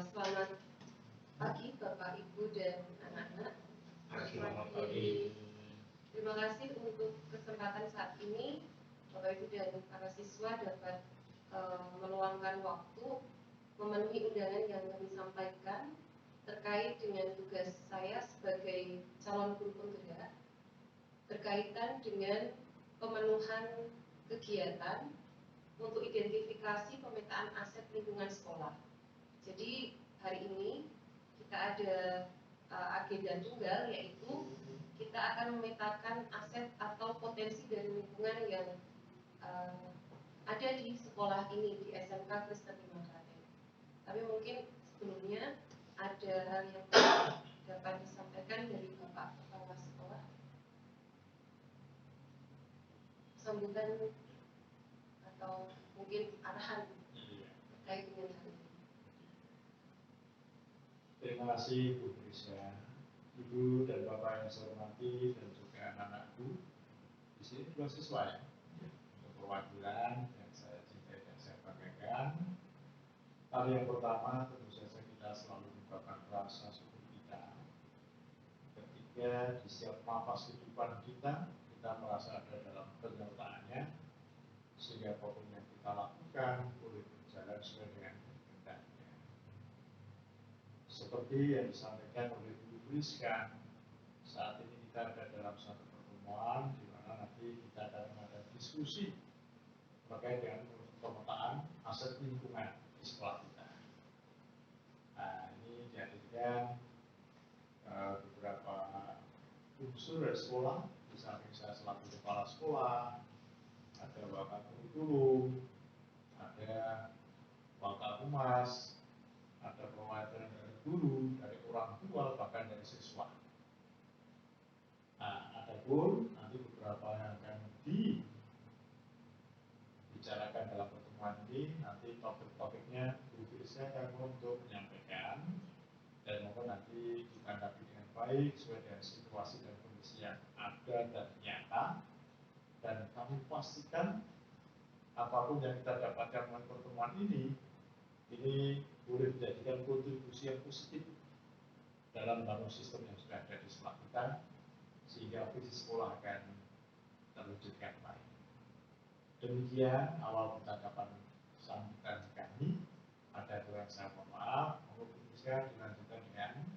Selamat pagi Bapak, Ibu, dan anak-anak. Selamat pagi. Terima kasih untuk kesempatan saat ini Bapak, Ibu, dan para siswa dapat meluangkan waktu memenuhi undangan yang kami sampaikan terkait dengan tugas saya sebagai calon guru penggerak berkaitan dengan pemenuhan kegiatan untuk identifikasi pemetaan aset lingkungan sekolah. Jadi hari ini kita ada agenda tunggal, yaitu kita akan memetakan aset atau potensi dari lingkungan yang ada di sekolah ini, di SMK Kristen Bima Klaten. Tapi mungkin sebelumnya ada hal yang dapat disampaikan dari Bapak Kepala Sekolah. Sambutan atau mungkin arahan terkait dengan hal ini. Terima kasih Bu Trisha, Ibu dan Bapak yang saya hormati, dan juga anak-anakku. Di sini juga siswa ya, untuk perwakilan yang saya cintai dan saya banggakan. Hal yang pertama tentu saja kita selalu mengungkapkan rasa syukur kita ketika di setiap nafas kehidupan kita merasa ada dalam penyertaannya, sehingga apapun yang kita lakukan boleh berjalan sesuai dengan kehendaknya. Seperti yang disampaikan oleh Bu Rizka, saat ini kita ada dalam satu pertemuan di mana nanti kita akan ada diskusi terkait dengan pemetaan aset lingkungan di sekolah kita. Nah, ini dihadirkan beberapa unsur dari sekolah, di samping saya selaku kepala sekolah, ada wakil kurikulum, ada wakil humas, ada perwakilan dari guru, dari orang tua, bahkan dari siswa. Nah, ada pun nanti beberapa yang akan dibicarakan dalam pertemuan ini, nanti topik-topiknya Bu Trisha akan untuk menyampaikan, dan mohon nanti ditanggapi dengan baik sesuai dengan situasi dan kondisi yang ada dan nyata, dan kami pastikan apapun yang kita dapatkan melalui pertemuan ini boleh menjadikan kontribusi yang positif dalam bangun sistem yang sudah ada di sekolah kita, sehingga visi sekolah akan terwujudkan baik. Demikian awal percakapan sambutan kami. Ada kurang saya mohon maaf, mohon bisa dilanjutkan dengan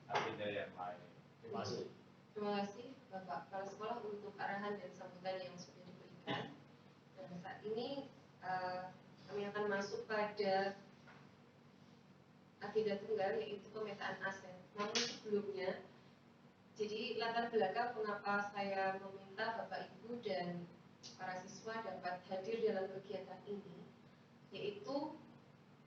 agenda yang lain. Terima kasih. Terima kasih Bapak Kepala Sekolah untuk arahan dan sambutan yang sudah diberikan. Dan saat ini kami akan masuk pada agenda tunggal, yaitu pemetaan aset. Namun sebelumnya, jadi latar belakang mengapa saya meminta Bapak Ibu dan para siswa dapat hadir dalam kegiatan ini, yaitu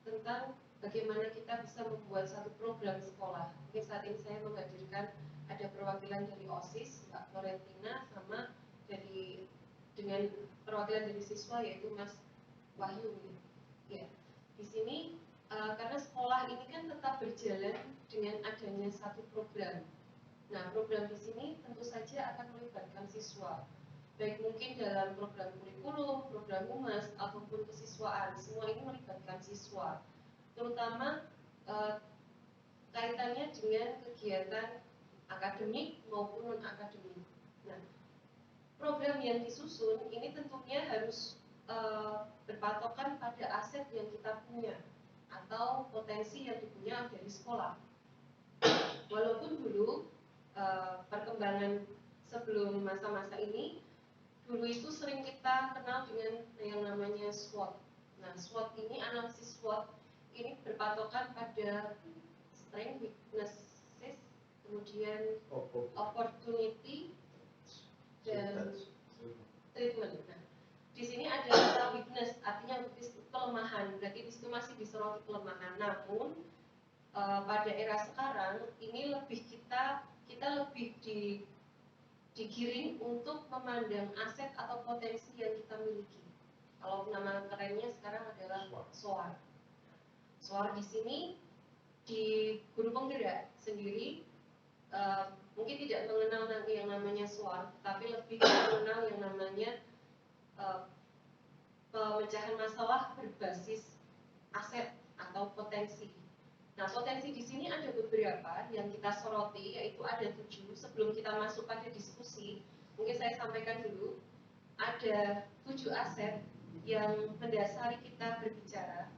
tentang bagaimana kita bisa membuat satu program sekolah. Mungkin saat ini saya menghadirkan ada perwakilan dari OSIS, Mbak Florentina, sama dengan perwakilan dari siswa, yaitu Mas Wahyu. Ya, di sini karena sekolah ini kan tetap berjalan dengan adanya satu program. Nah, program di sini tentu saja akan melibatkan siswa, baik mungkin dalam program kurikulum, program humas, ataupun kesiswaan. Semua ini melibatkan siswa, terutama kaitannya dengan kegiatan akademik maupun non-akademik. Nah, program yang disusun ini tentunya harus berpatokan pada aset yang kita punya atau potensi yang dipunya dari sekolah. Walaupun dulu perkembangan sebelum masa-masa ini, dulu itu sering kita kenal dengan yang namanya SWOT. Nah, SWOT ini, analisis SWOT ini berpatokan pada strength, weaknesses, kemudian opportunity dan treatment. Nah, di sini ada kata weakness, artinya weakness itu kelemahan. Berarti di situ masih disoroti kelemahan. Namun pada era sekarang ini lebih kita lebih digiring untuk memandang aset atau potensi yang kita miliki. Kalau nama kerennya sekarang adalah SWOT. SWOT di sini di guru penggerak sendiri mungkin tidak mengenal nanti yang namanya SWOT, tapi lebih mengenal yang namanya pemecahan masalah berbasis aset atau potensi. Nah, potensi di sini ada beberapa yang kita soroti, yaitu ada 7. Sebelum kita masuk pada diskusi, mungkin saya sampaikan dulu, ada 7 aset yang mendasari kita berbicara.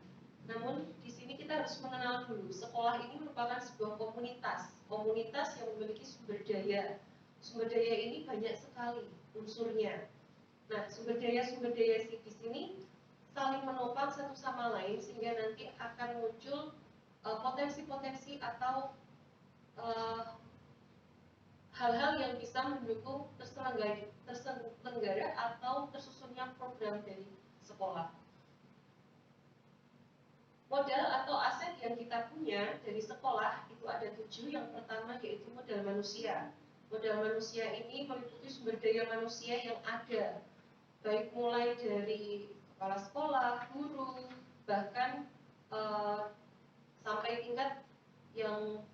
Namun di sini kita harus mengenal dulu, sekolah ini merupakan sebuah komunitas yang memiliki sumber daya. Sumber daya ini banyak sekali unsurnya. Nah, sumber daya di sini saling menopang satu sama lain sehingga nanti akan muncul potensi-potensi atau hal-hal yang bisa mendukung terselenggara atau tersusunnya program dari sekolah. Modal atau aset yang kita punya dari sekolah itu ada 7. Yang pertama yaitu modal manusia. Modal manusia ini meliputi sumber daya manusia yang ada, baik mulai dari kepala sekolah, guru, bahkan sampai tingkat yang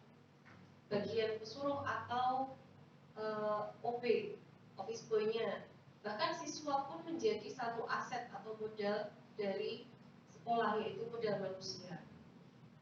bagian pesuruh atau OB, office boy-nya. Bahkan siswa pun menjadi satu aset atau modal dari sekolah, yaitu modal manusia.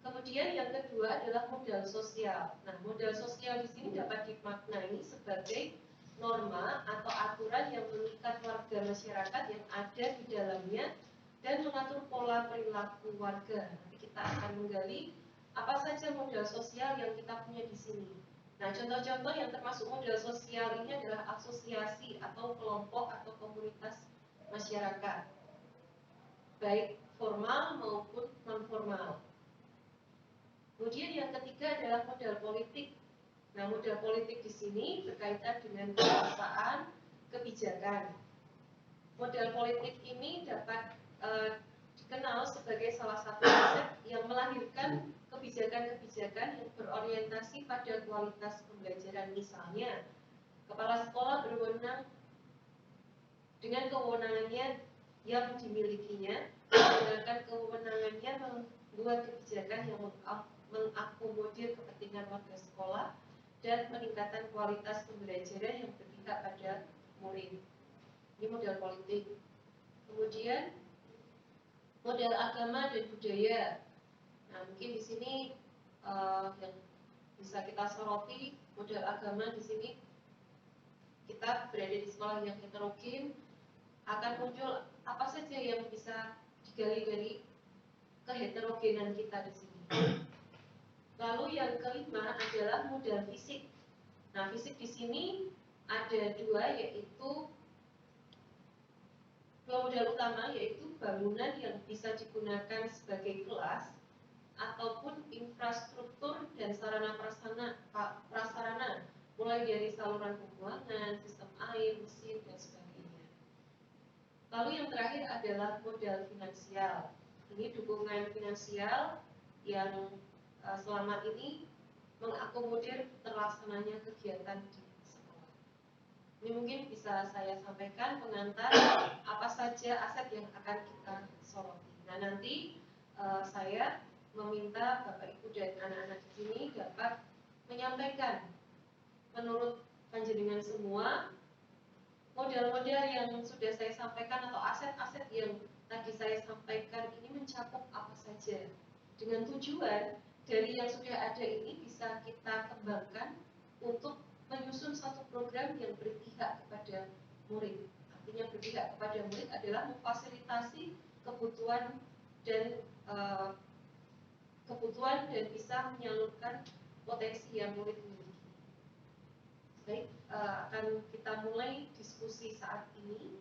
Kemudian yang kedua adalah modal sosial. Nah, modal sosial di sini dapat dimaknai sebagai norma atau aturan yang mengikat warga masyarakat yang ada di dalamnya dan mengatur pola perilaku warga. Nanti kita akan menggali apa saja modal sosial yang kita punya di sini. Nah, contoh-contoh yang termasuk modal sosial ini adalah asosiasi atau kelompok atau komunitas masyarakat, baik formal maupun non-formal. Kemudian yang ketiga adalah modal politik. Nah, modal politik di sini berkaitan dengan kekuasaan, kebijakan. Modal politik ini dapat dikenal sebagai salah satu aset yang melahirkan kebijakan-kebijakan yang berorientasi pada kualitas pembelajaran. Misalnya, kepala sekolah berwenang dengan kewenangannya yang dimilikinya, menggunakan kewenangannya membuat kebijakan yang mengakomodir kepentingan warga sekolah dan peningkatan kualitas pembelajaran yang berpihak pada murid. Ini modal politik. Kemudian modal agama dan budaya. Nah, mungkin di sini yang bisa kita soroti, modal agama di sini kita berada di sekolah yang heterogen, akan muncul apa saja yang bisa digali dari keheterogenan kita di sini. Lalu yang kelima adalah modal fisik. Nah, fisik di sini ada 2, yaitu modal utama yaitu bangunan yang bisa digunakan sebagai kelas ataupun infrastruktur dan sarana prasarana mulai dari saluran pembuangan, sistem air, mesin, dan sebagainya. Lalu yang terakhir adalah modal finansial. Ini dukungan finansial yang selama ini mengakomodir terlaksananya kegiatan di sekolah. Ini mungkin bisa saya sampaikan pengantar apa saja aset yang akan kita soroti. Nah, nanti saya meminta Bapak Ibu dan anak-anak di sini dapat menyampaikan menurut panjenengan semua modal-modal yang sudah saya sampaikan atau aset-aset yang tadi saya sampaikan ini mencakup apa saja, dengan tujuan dari yang sudah ada ini bisa kita kembangkan untuk menyusun satu program yang berpihak kepada murid. Artinya berpihak kepada murid adalah memfasilitasi kebutuhan dan bisa menyalurkan potensi yang murid miliki. Baik, akan kita mulai diskusi saat ini.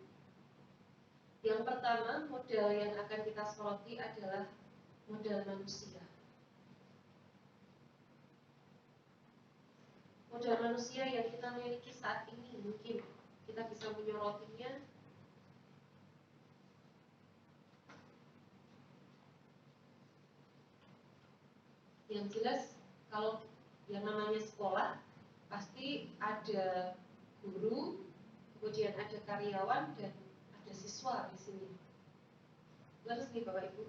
Yang pertama, modal yang akan kita soroti adalah modal manusia. Modal manusia yang kita miliki saat ini mungkin kita bisa menyorotinya yang jelas. Kalau yang namanya sekolah pasti ada guru, kemudian ada karyawan dan ada siswa di sini. Terus nih Bapak Ibu,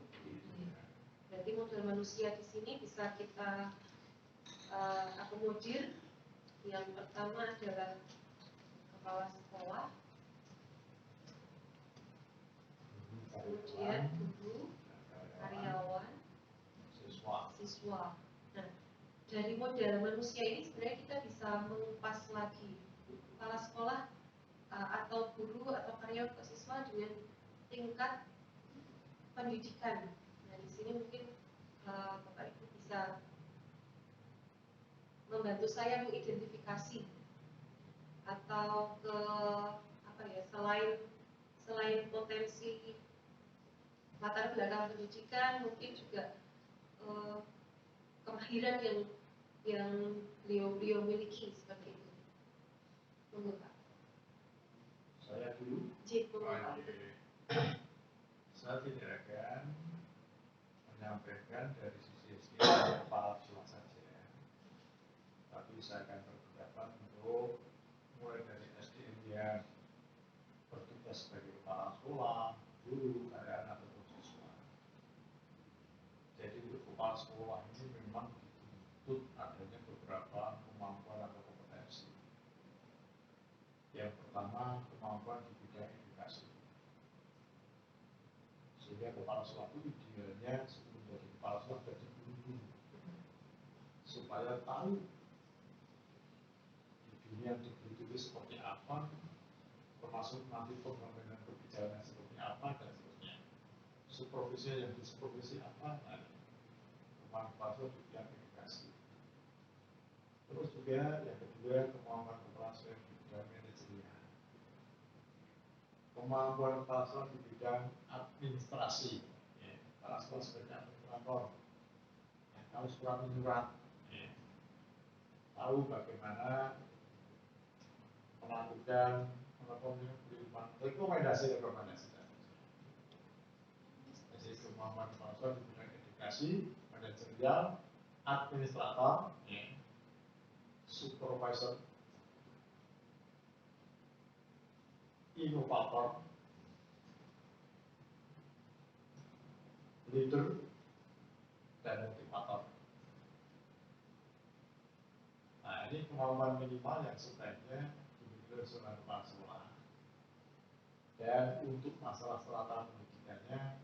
berarti modal manusia di sini bisa kita akomodir. Yang pertama adalah kepala sekolah, kemudian guru, karyawan, siswa. Nah, dari model manusia ini sebenarnya kita bisa mengupas lagi kepala sekolah atau guru atau karyawan atau siswa dengan tingkat pendidikan. Nah, di sini mungkin Bapak Ibu bisa membantu saya mengidentifikasi atau ke apa ya, selain potensi latar belakang pendidikan, mungkin juga kemahiran yang beliau miliki seperti itu. Monggo Pak. Saya dulu. Saya tidak akan menyampaikan dari sisi kepala sekolah saja, tapi saya akan berpendapat untuk mulai dari SDM yang bertugas sebagai kepala sekolah, guru, karyawan atau siswa. Jadi untuk kepala sekolah ini memang dituntut adanya beberapa kemampuan atau kompetensi. Yang pertama, kemampuan di bidang edukasi. Sehingga kepala sekolah itu idealnya sebelum jadi kepala sekolah jadi guru, supaya tahu di dunia guru itu seperti apa, termasuk nanti pengembangan kebijakan seperti apa dan seterusnya. Supervisi yang disupervisi apa, nah, kemampuan kepala sekolah di bidang edukasi. Terus juga yang kedua, kemampuan kepala sekolah di bidang manajerial. Kemampuan kepala sekolah di bidang administrasi, ya, kepala sekolah sebagai administrator, ya, tahu surat menyurat, ya, tahu bagaimana melakukan rekomendasi. Jadi kemampuan kepala sekolah di bidang edukasi, manajerial, administrator, ya, supervisor, inovator, leader, dan motivator. Nah, ini kemampuan minimal yang sebaiknya dimiliki oleh seorang kepala sekolah. Dan untuk masalah latar pendidikannya,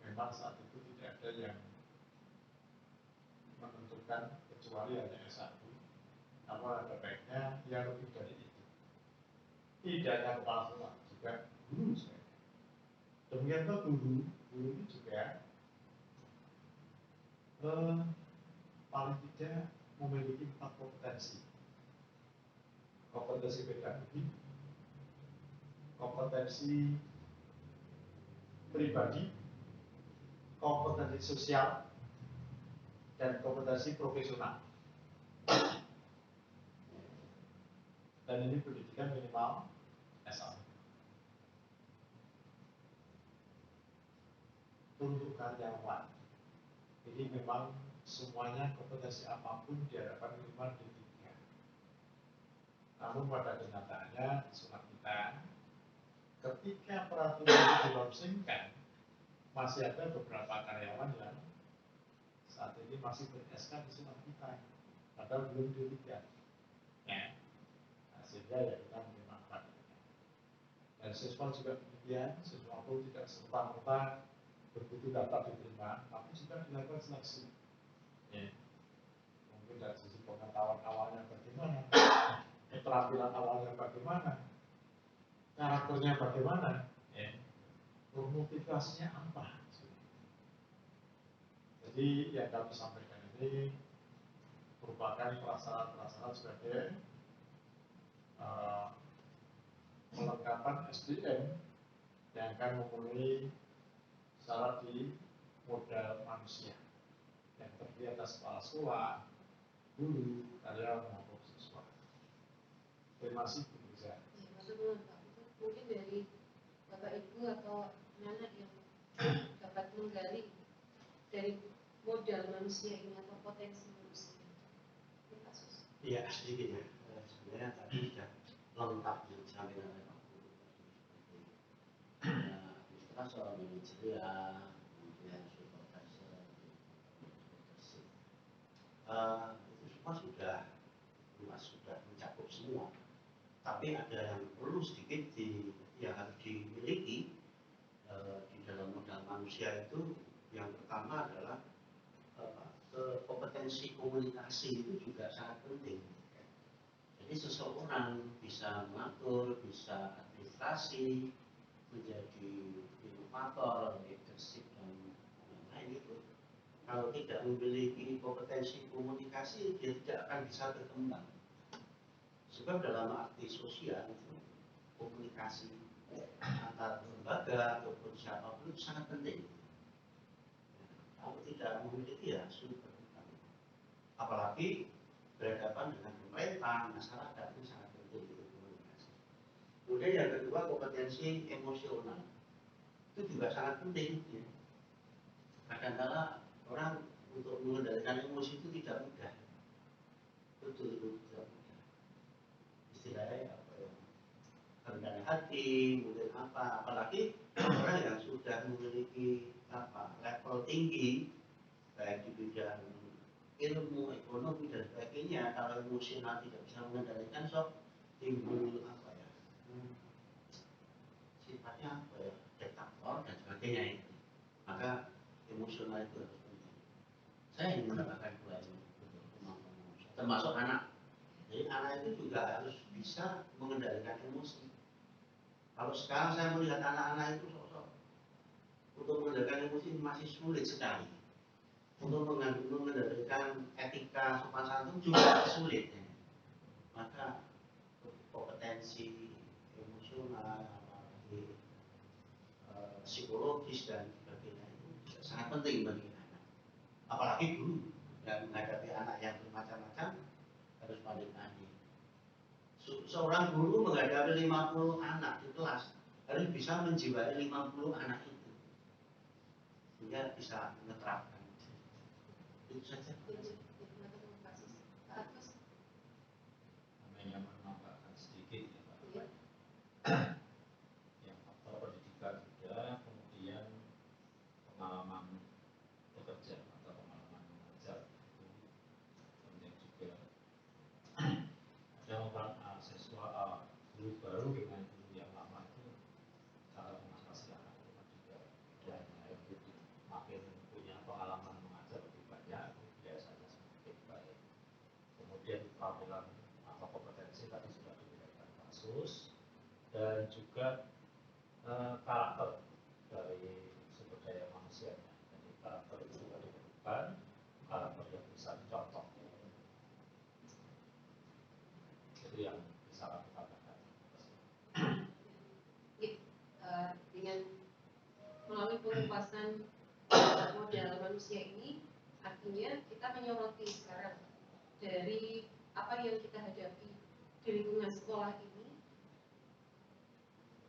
memang saat itu tidak ada yang menentukan kecuali hanya S1. Namun ada baiknya yang lebih dari itu. Tidak hanya kepala sekolah, juga guru sebenarnya. Demikian pula guru ini juga paling tidak memiliki 4 kompetensi. Kompetensi pedagogik, kompetensi pribadi, kompetensi sosial, dan kompetensi profesional. Dan ini pendidikan minimal S1. Untuk karyawan, jadi memang semuanya kompetensi apapun diharapkan minimal D3. Namun pada kenyataannya di surat kita, ketika peraturan itu dilangsungkan, masih ada beberapa karyawan yang saat ini masih ber-SK di surat kita, padahal belum D3. Ya. Nah, sehingga ya kita menerima. Dan siswa juga demikian, siswa pun tidak serta-merta begitu dapat diterima, tapi juga dilakukan seleksi. Ya. Mungkin dari sisi pengetahuan awalnya bagaimana, keterampilan awalnya bagaimana, karakternya bagaimana, ya, motivasinya apa. Jadi yang kami sampaikan ini merupakan prasyarat-prasyarat sebagai melengkapan SDM yang akan memenuhi syarat di modal manusia yang terdiri atas kepala sekolah, guru, karyawan maupun siswa. Terima kasih Bu Riza. Mungkin dari Bapak Ibu atau anak yang dapat menggali dari modal manusia ini atau potensi manusia. Iya, sedikit ya. Sebenarnya tadi sudah lengkap disampaikan oleh Pak Guru. Administrator, manajerial, kemudian supervisor, itu semua sudah mencakup semua. Tapi ada yang perlu sedikit yang harus dimiliki di dalam modal manusia itu yang pertama adalah kompetensi komunikasi itu juga sangat penting. Jadi seseorang bisa mengatur, bisa administrasi, menjadi inovator, leadership dan lain-lain itu. Kalau tidak memiliki kompetensi komunikasi, dia tidak akan bisa berkembang. Sebab dalam arti sosial itu komunikasi antar lembaga ataupun siapapun itu sangat penting. Kalau tidak memiliki ya sulit berkembang. Apalagi berhadapan dengan pemerintah, masyarakat itu sangat penting untuk komunikasi. Kemudian yang kedua kompetensi emosional itu juga sangat penting. Ya. Kadang-kadang orang untuk mengendalikan emosi itu tidak mudah. Betul tidak mudah. Istilahnya apa ya? Rendah hati, mungkin apa, apalagi orang yang sudah memiliki level tinggi baik di bidang ilmu, ekonomi dan sebagainya, kalau emosional tidak bisa mengendalikan sok timbul apa ya? Sifatnya apa ya? Diktator dan sebagainya itu. Maka emosional itu harus penting. Saya ingin menambahkan dua ini untuk teman-teman, termasuk anak. Jadi anak itu juga harus bisa mengendalikan emosi. Kalau sekarang saya melihat anak-anak itu sosok untuk mengendalikan emosi masih sulit sekali. Untuk mengendalikan etika sopan santun juga sulit. Ya. Maka kompetensi emosional, psikologis dan sebagainya itu juga sangat penting bagi anak. Apalagi guru yang menghadapi anak yang bermacam-macam harus pandai-pandai. Seorang guru menghadapi 50 anak di kelas harus bisa menjiwai 50 anak itu sehingga bisa menerapkan itu saja. Namanya menambahkan sedikit ya Pak. Yang faktor pendidikan juga, kemudian pengalaman bekerja atau pengalaman mengajar itu penting juga. Ada orang siswa guru baru dengan guru yang lama itu cara mengatasi anak itu juga lain-lain gitu. Makin punya pengalaman mengajar lebih banyak, biasanya semakin baik. Kemudian keterampilan atau kompetensi tadi sudah diberikan kasus, dan juga karakter dari sumber daya manusianya. Jadi karakter itu juga diperlukan, karakter yang bisa dicontoh. Itu yang bisa kami katakan. Dengan melalui pengupasan modal manusia ini, artinya kita menyoroti sekarang dari apa yang kita hadapi di lingkungan sekolah ini,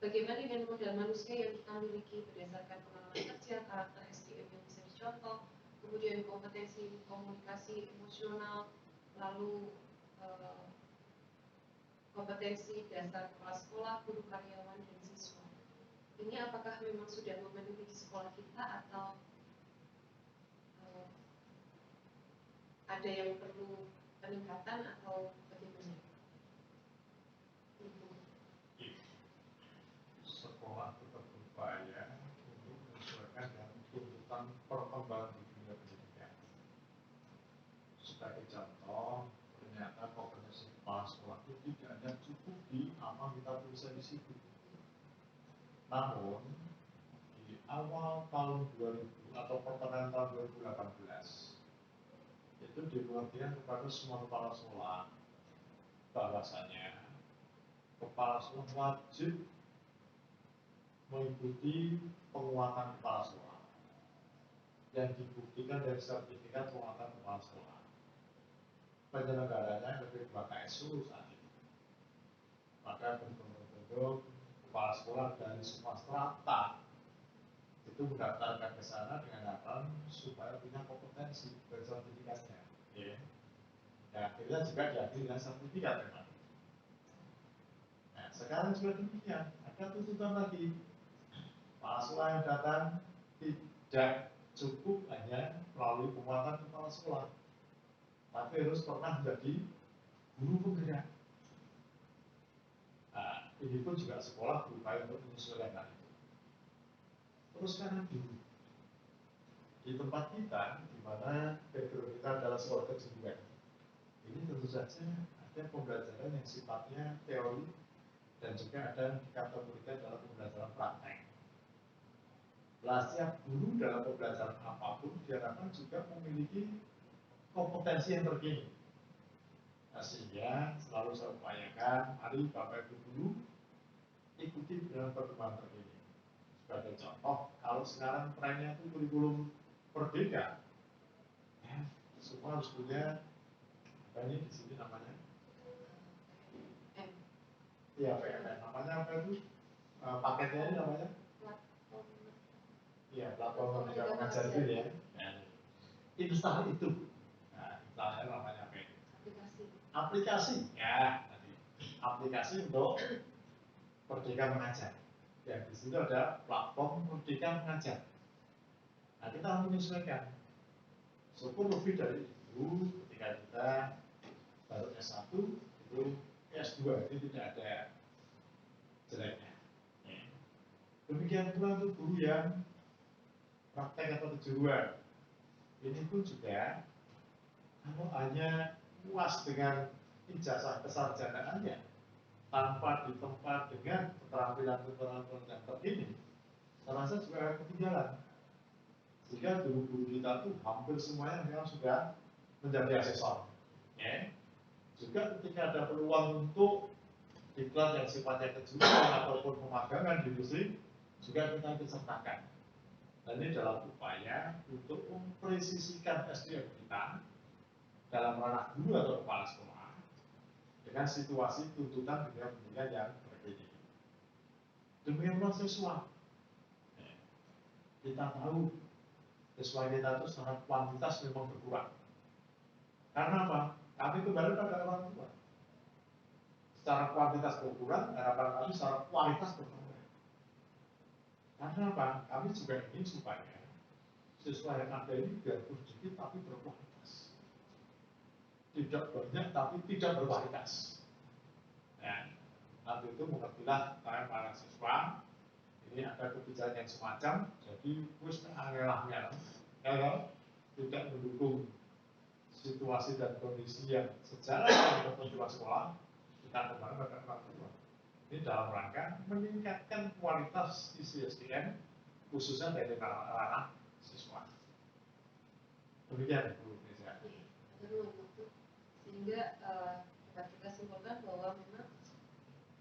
bagaimana dengan modal manusia yang kita miliki berdasarkan pengalaman kerja, karakter SDM yang bisa dicontoh, kemudian kompetensi komunikasi emosional, lalu kompetensi dasar kepala sekolah, guru, karyawan, dan siswa. Ini apakah memang sudah memenuhi sekolah kita atau ada yang perlu peningkatan atau bagaimana? Sekolah tetap berupaya untuk menyesuaikan dengan tuntutan perkembangan di dunia pendidikan. Sebagai contoh, ternyata kompetensi kepala sekolah itu tidak hanya cukup di apa kita tuliskan di situ. Namun di awal tahun 2000 atau pertengahan tahun 2018 itu dipengertikan kepada semua kepala sekolah bahwasanya kepala sekolah wajib mengikuti penguatan kepala sekolah yang dibuktikan dari sertifikat penguatan kepala sekolah. Penyelenggaranya lebih lembaga KSU saat ini. Maka bentuk-bentuk kepala sekolah dari semua strata itu mendaftarkan ke sana dengan harapan supaya punya kompetensi bersertifikatnya. Ya. Nah, akhirnya juga diakui dengan sertifikat memang. Nah, sekarang juga demikian, ada tuntutan lagi. Kepala sekolah yang datang tidak cukup hanya melalui penguatan kepala sekolah, tapi harus pernah menjadi guru penggerak. Nah, ini pun juga sekolah berupaya untuk menyesuaikan hal itu. terus kanan dulu. Di tempat kita, di mana background kita adalah sekolah kejuruan, ini tentu saja ada pembelajaran yang sifatnya teori dan juga ada yang dikategorikan dalam pembelajaran praktek. Setiap guru dalam pembelajaran apapun diharapkan juga memiliki kompetensi yang terkini. Nah, sehingga selalu saya upayakan, mari Bapak Ibu guru ikuti dengan perkembangan terkini. Sebagai contoh, kalau sekarang trennya itu kurikulum merdeka, ya, semua harus punya apa ini di sini namanya? Iya, PMN. Namanya apa itu? Paketnya ini namanya? Iya, platform merdeka mengajar itu ya. Install itu. Nah, installnya namanya apa ini? Aplikasi. Ya, tadi. Aplikasi untuk Merdeka Mengajar. Ya, di situ ada platform Merdeka Mengajar. Nah, kita harus menyesuaikan. Syukur lebih dari itu ketika kita baru S1 itu S2 itu tidak ada jeleknya. Demikian pula untuk guru yang praktek atau kejuruan. Ini pun juga kalau hanya puas dengan ijazah kesarjanaannya tanpa ditempa dengan keterampilan-keterampilan yang terkini, saya rasa juga akan ketinggalan. Sehingga guru-guru kita tuh hampir semuanya memang sudah menjadi asesor. Ya. Juga ketika ada peluang untuk diklat yang sifatnya kejuruan ataupun pemagangan di industri, juga kita ikut sertakan. Dan ini dalam upaya untuk mempresisikan SDM kita dalam ranah guru atau kepala sekolah dengan situasi tuntutan dunia pendidikan yang berbeda. Demikian siswa, kita tahu siswa kita itu secara kuantitas memang berkurang. Karena apa? Kami kembali pada orang tua. Secara kuantitas berkurang, harapan kami secara kualitas bertambah. Karena apa? Kami juga ingin supaya siswa yang ada ini biar sedikit tapi berkualitas. Tidak banyak tapi tidak berkualitas. Nah, nanti itu mengertilah para siswa ini ada kebijakan yang semacam, jadi wis angelah-angelah, kalau tidak mendukung situasi dan kondisi yang sejalan dengan kebutuhan sekolah, kita kembali pada orang tua. Ini dalam rangka meningkatkan kualitas isi SDM, khususnya dari ranah siswa. Demikian Bu Nisa. Sehingga dapat kita simpulkan bahwa memang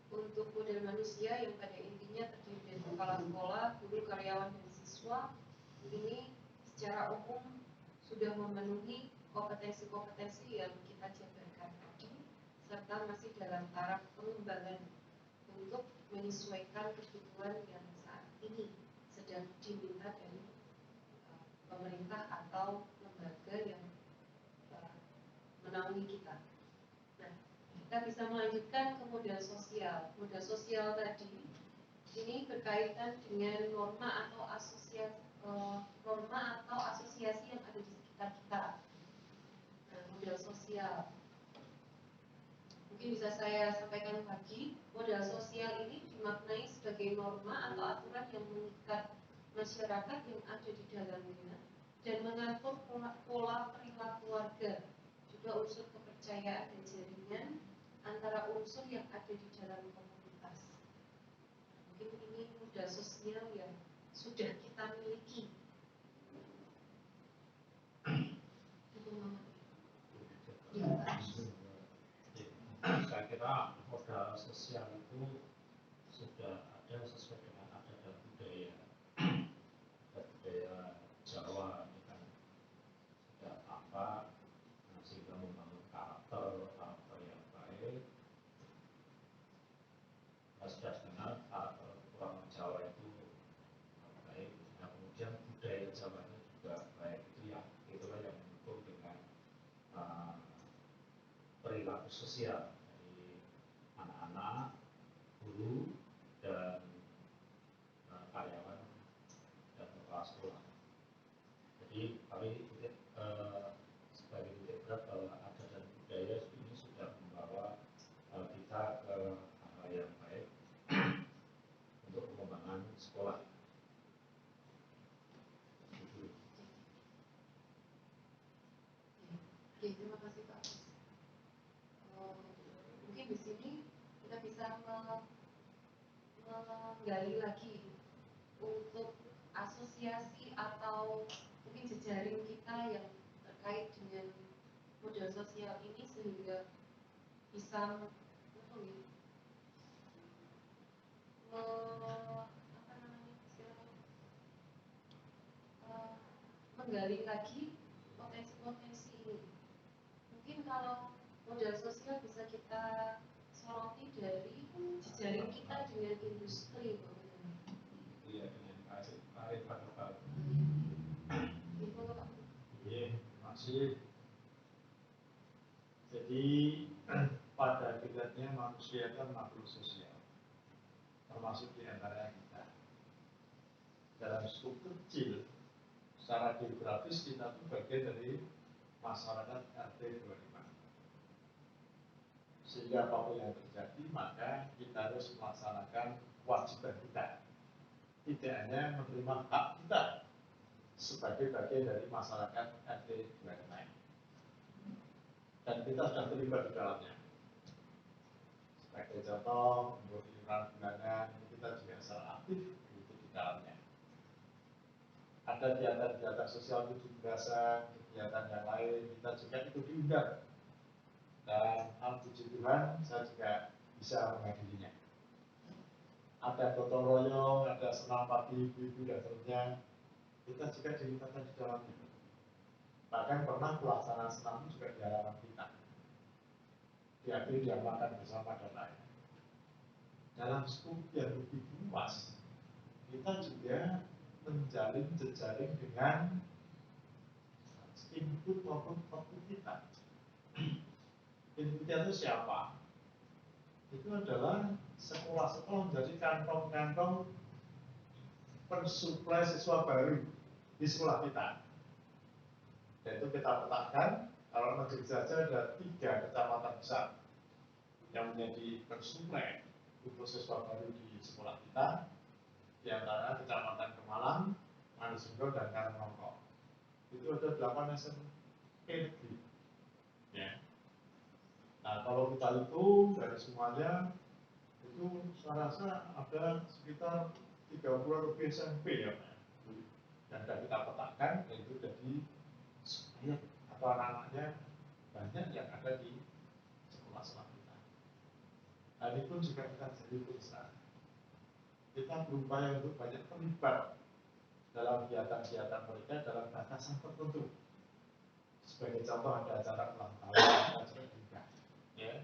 untuk model manusia yang pada intinya terdiri dari kepala sekolah, guru, karyawan, dan siswa, ini secara umum sudah memenuhi kompetensi-kompetensi yang kita jabarkan tadi, serta masih dalam taraf pengembangan untuk menyesuaikan kebutuhan yang saat ini sedang diminta dari pemerintah atau lembaga yang menaungi kita. Nah, kita bisa melanjutkan ke model sosial. Model sosial tadi ini berkaitan dengan norma atau asosiasi yang ada di sekitar kita. Nah, model sosial. Mungkin bisa saya sampaikan lagi, modal sosial ini dimaknai sebagai norma atau aturan yang mengikat masyarakat yang ada di dalamnya dan mengatur pola perilaku warga, juga unsur kepercayaan dan jaringan antara unsur yang ada di dalam komunitas. Mungkin ini modal sosial yang sudah kita miliki. Saya kira modal sosial itu sudah ada sesuai dengan adat dan budaya. Budaya Jawa ini kan sudah tampak sehingga membangun karakter yang baik. Kita sudah dengar karakter orang Jawa itu baik. Nah, kemudian budaya Jawa ini juga baik. Itulah yang mendukung dengan perilaku sosial dari anak-anak, guru, dan karyawan dan kepala sekolah. Jadi kami sebagai titik berat bahwa adat dan budaya ini sudah membawa kita ke hal yang baik untuk pengembangan sekolah. bisa menggali lagi untuk asosiasi atau mungkin jejaring kita yang terkait dengan modal sosial ini sehingga bisa menggali lagi potensi-potensi ini. Mungkin kalau modal sosial bisa kita soroti dari jejaring kita dengan industri, Iya, dengan kearifan lokal. Itu Pak. Iya, masih. Jadi pada hakikatnya manusia kan makhluk sosial, termasuk di antara kita. Dalam skup kecil, secara geografis kita itu bagian dari masyarakat RT 25. Sehingga apapun yang terjadi, maka kita harus melaksanakan kewajiban kita. Tidak hanya menerima hak kita sebagai bagian dari masyarakat RT 25. Dan kita sudah terlibat di dalamnya. Sebagai contoh, untuk iuran bulanan, kita juga secara aktif di dalamnya. Ada kegiatan-kegiatan sosial 17-an, kegiatan yang lain, kita juga ikut diundang. Dan puji Tuhan, saya juga bisa menghadirinya. Ada gotong royong, ada senam pagi ibu-ibu dan seterusnya, kita juga dilibatkan di dalamnya. Bahkan pernah pelaksanaan senam juga di halaman kita. Diakhiri diamalkan bersama dan lain. Dalam skup yang lebih luas, kita juga menjalin jejaring dengan input maupun output kita. Inputnya itu siapa? Itu adalah sekolah-sekolah menjadi kantong-kantong pensuplai siswa baru di sekolah kita. Dan itu kita petakan, kalau negeri saja ada 3 kecamatan besar yang menjadi pensuplai untuk siswa baru di sekolah kita, di antara kecamatan Kemalang, Manisunggo, dan Karangnongko. Itu ada 8 SMP negeri. Ya. Nah, kalau kita hitung dari semuanya, itu saya rasa ada sekitar 30 lebih SMP ya, dan sudah kita petakan, yaitu jadi supaya atau anak-anaknya banyak yang ada di sekolah-sekolah kita. Nah, ini pun juga kita jadi besar. Kita berupaya untuk banyak terlibat dalam kegiatan-kegiatan mereka dalam batasan tertentu. Sebagai contoh ada acara ulang tahun, kita juga diundang. Ya.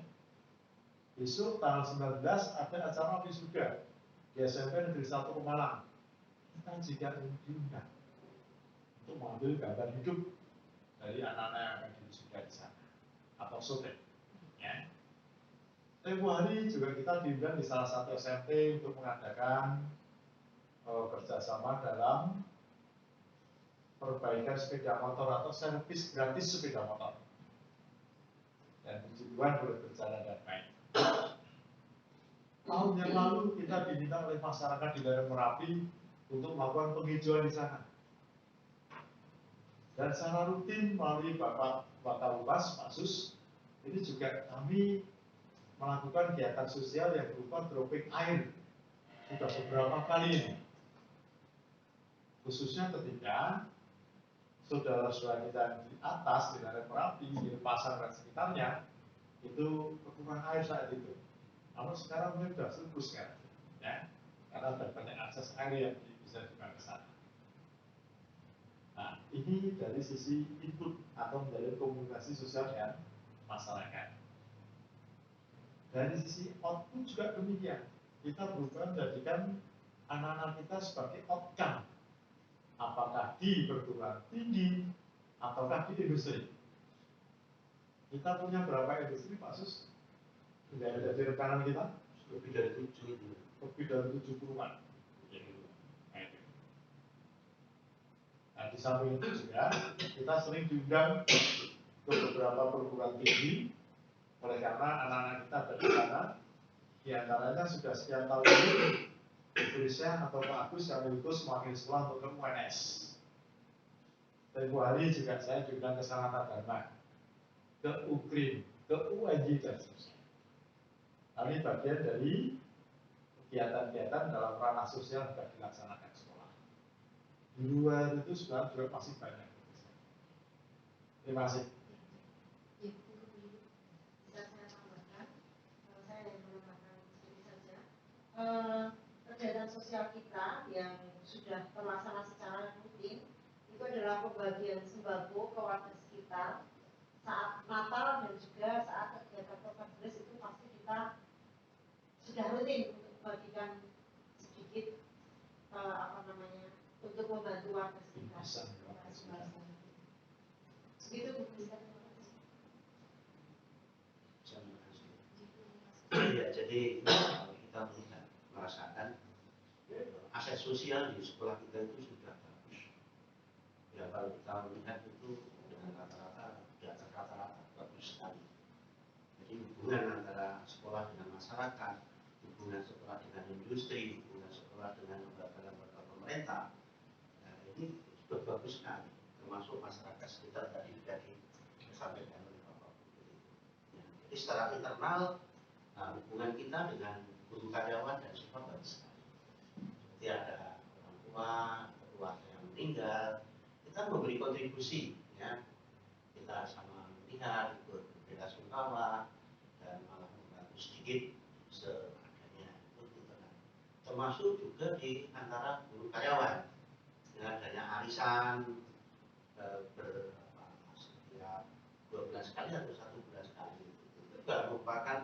Besok tanggal 19 ada acara wisuda di SMP Negeri 1 Pemalang. Kita juga diundang untuk mengambil gambar hidup dari anak-anak yang akan diwisuda di sana atau syuting. Ya. Tempo hari juga kita diundang di salah satu SMP untuk mengadakan kerjasama dalam perbaikan sepeda motor atau servis gratis sepeda motor. Dan puji Tuhan boleh berjalan dengan baik. Tahun yang lalu kita diminta oleh masyarakat di daerah Merapi untuk melakukan penghijauan di sana. Dan secara rutin melalui Bapak Wakabupes, Pak Sus, ini juga kami melakukan kegiatan sosial yang berupa dropping air. Sudah beberapa kali ini. Khususnya ketika saudara-saudara kita di atas, di daerah Merapi, di pasar dan sekitarnya, itu kekurangan air saat itu. Namun sekarang mungkin sudah surplus kan, ya, karena ada banyak akses air yang bisa dipakai sana. Nah, ini dari sisi input atau menjalin komunikasi sosial dengan masyarakat. Dari sisi output juga demikian. Kita berusaha menjadikan anak-anak kita sebagai outcome. Apakah di perguruan tinggi ataukah di industri. Kita punya berapa industri, Pak Sus? Sudah ada di rekanan kita? Lebih dari 7. Lebih dari 70-an. Nah, di samping itu juga kita sering diundang ke beberapa perguruan tinggi. Oleh karena anak-anak kita ada di sana, di antaranya sudah sekian tahun ini Indonesia atau Pak Agus yang mengurus mewakili sekolah untuk ke UNS. Tempoh hari juga saya diundang ke Sanata Dharma, ke UKRIN, ke UNJ dan seterusnya. Nah, ini bagian dari kegiatan-kegiatan dalam ranah sosial yang sudah dilaksanakan sekolah. Di luar itu sebenarnya juga masih banyak. Terima kasih. Bisa saya tambahkan, kalau saya yang menambahkan sedikit saja. Kegiatan sosial kita yang sudah terlaksana secara rutin itu adalah pembagian sembako ke warga sekitar saat Natal dan juga saat kegiatan Program Beres itu pasti kita sudah rutin untuk membagikan sedikit untuk membantu warga sekitar. Segitu Bu Bisa. Ya, jadi kalau kita merasakan aset sosial di sekolah kita itu sudah bagus. Ya, kalau kita melihat itu dengan rata-rata bagus sekali. Jadi hubungan antara sekolah dengan masyarakat, hubungan sekolah dengan industri, hubungan sekolah dengan lembaga-lembaga pemerintah, ini sudah bagus sekali. Termasuk masyarakat sekitar tadi sudah disampaikan oleh Bapak Gubernur. Ya, jadi secara internal hubungan kita dengan guru karyawan dan semua bagus sekali. Seperti ada orang tua, keluarga yang meninggal, kita memberi kontribusi, ya. Kita sama melihat, ikut berbela sungkawa, dan malah membantu sedikit seadanya. Termasuk juga di antara guru karyawan, dengan adanya arisan setiap 2 bulan sekali atau 1 bulan sekali. Itu juga merupakan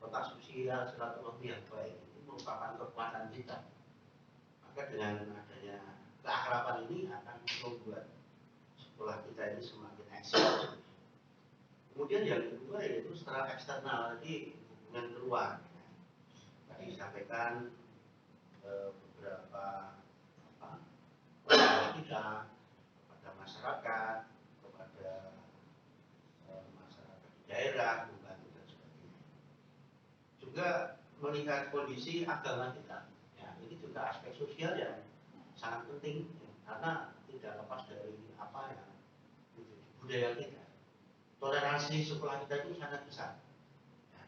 kotak sosial silaturahmi yang baik. Itu merupakan kekuatan kita. Maka dengan adanya keakraban ini akan membuat sekolah kita ini semakin eksis. Kemudian yang kedua yaitu secara eksternal, tadi hubungan keluar. Tadi disampaikan beberapa kita kepada masyarakat, kepada masyarakat di daerah, membantu dan sebagainya. Juga melihat kondisi agama kita, ya, ini juga aspek sosial yang sangat penting, ya, karena tidak lepas dari apa yang menjadi budaya kita. Toleransi sekolah kita itu sangat besar. Ya,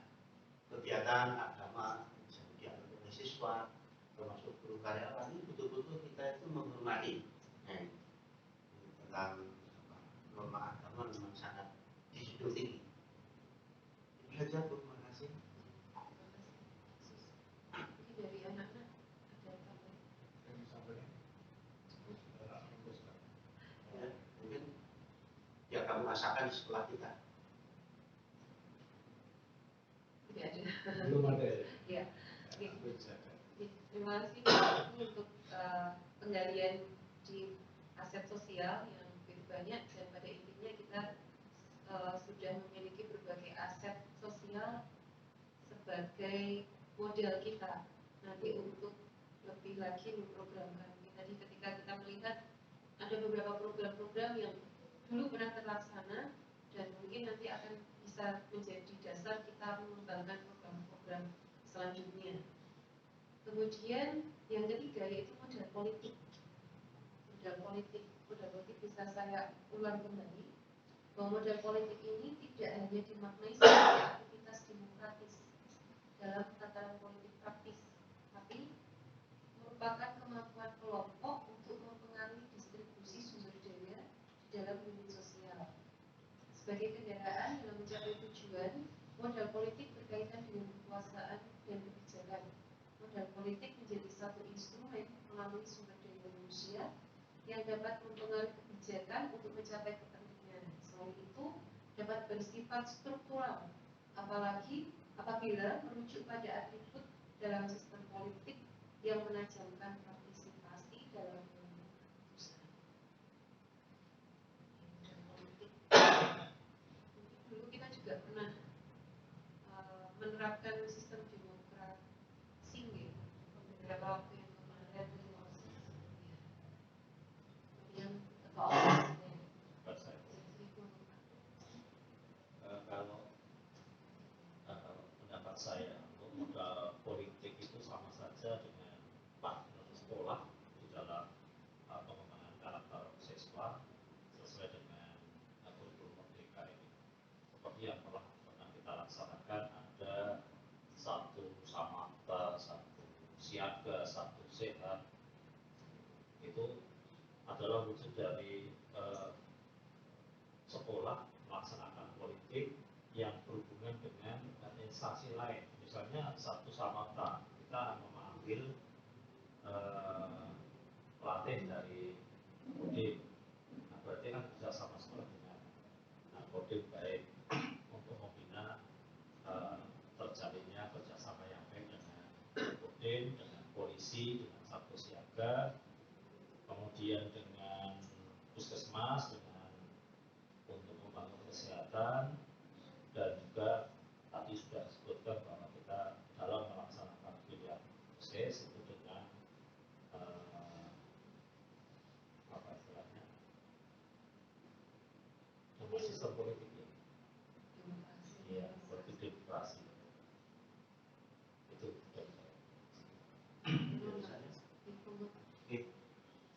kegiatan agama bisa diambil oleh siswa, termasuk guru karyawan, ini betul-betul kita itu menghormati. Tentang norma agama memang sangat dijunjung tinggi. Itu saja, Bu. Terima kasih. Ini dari anak-anak ada tambahan? Ya, mungkin yang kamu rasakan di sekolah kita. Tidak ada. Belum ada ya? Ya. Terima kasih untuk penggalian di aset sosial yang begitu banyak, dan pada intinya kita sudah memiliki berbagai aset sosial sebagai model kita nanti untuk lebih lagi memprogramkan. Tadi ketika kita melihat ada beberapa program-program yang dulu pernah terlaksana dan mungkin nanti akan bisa menjadi dasar kita mengembangkan program-program selanjutnya. Kemudian yang ketiga yaitu modal politik. Modal politik bisa saya ulang kembali bahwa modal politik ini tidak hanya dimaknai sebagai aktivitas demokratis dalam tataran politik praktis, tapi merupakan kemampuan kelompok untuk mempengaruhi distribusi sumber daya di dalam unit sosial. Sebagai kendaraan dalam mencapai tujuan, modal politik berkaitan dengan kekuasaan dan kebijakan. Modal politik menjadi satu instrumen melalui sumber daya manusia yang dapat mempengaruhi kebijakan untuk mencapai kepentingan. Selain itu, dapat bersifat struktural, apalagi apabila merujuk pada atribut dalam sistem politik yang menajamkan partisipasi dalam pengambilan keputusan. Modal politik. Dulu kita juga pernah menerapkan sistem demokrasi beberapa waktu yang kemarin, kemudian kalau pendapat saya, modal politik itu sama saja dengan partner siaga, Sabtu sehat, itu adalah wujud dari sekolah melaksanakan politik yang berhubungan dengan instansi lain. Misalnya Sabtu Samapta, kita mengambil pelatih dari Kodim. Nah, berarti kan bisa sama sekolah dengan Kodim baik untuk membina terjalinnya kerjasama yang baik dengan Kodim, dengan polisi, dengan Sabtu Siaga, kemudian dengan puskesmas, dengan untuk membangun kesehatan, dan juga tadi sudah disebutkan bahwa kita dalam melaksanakan pilihan proses itu dengan apa istilahnya, dengan sistem politik ya, ya seperti demokrasi itu dari saya.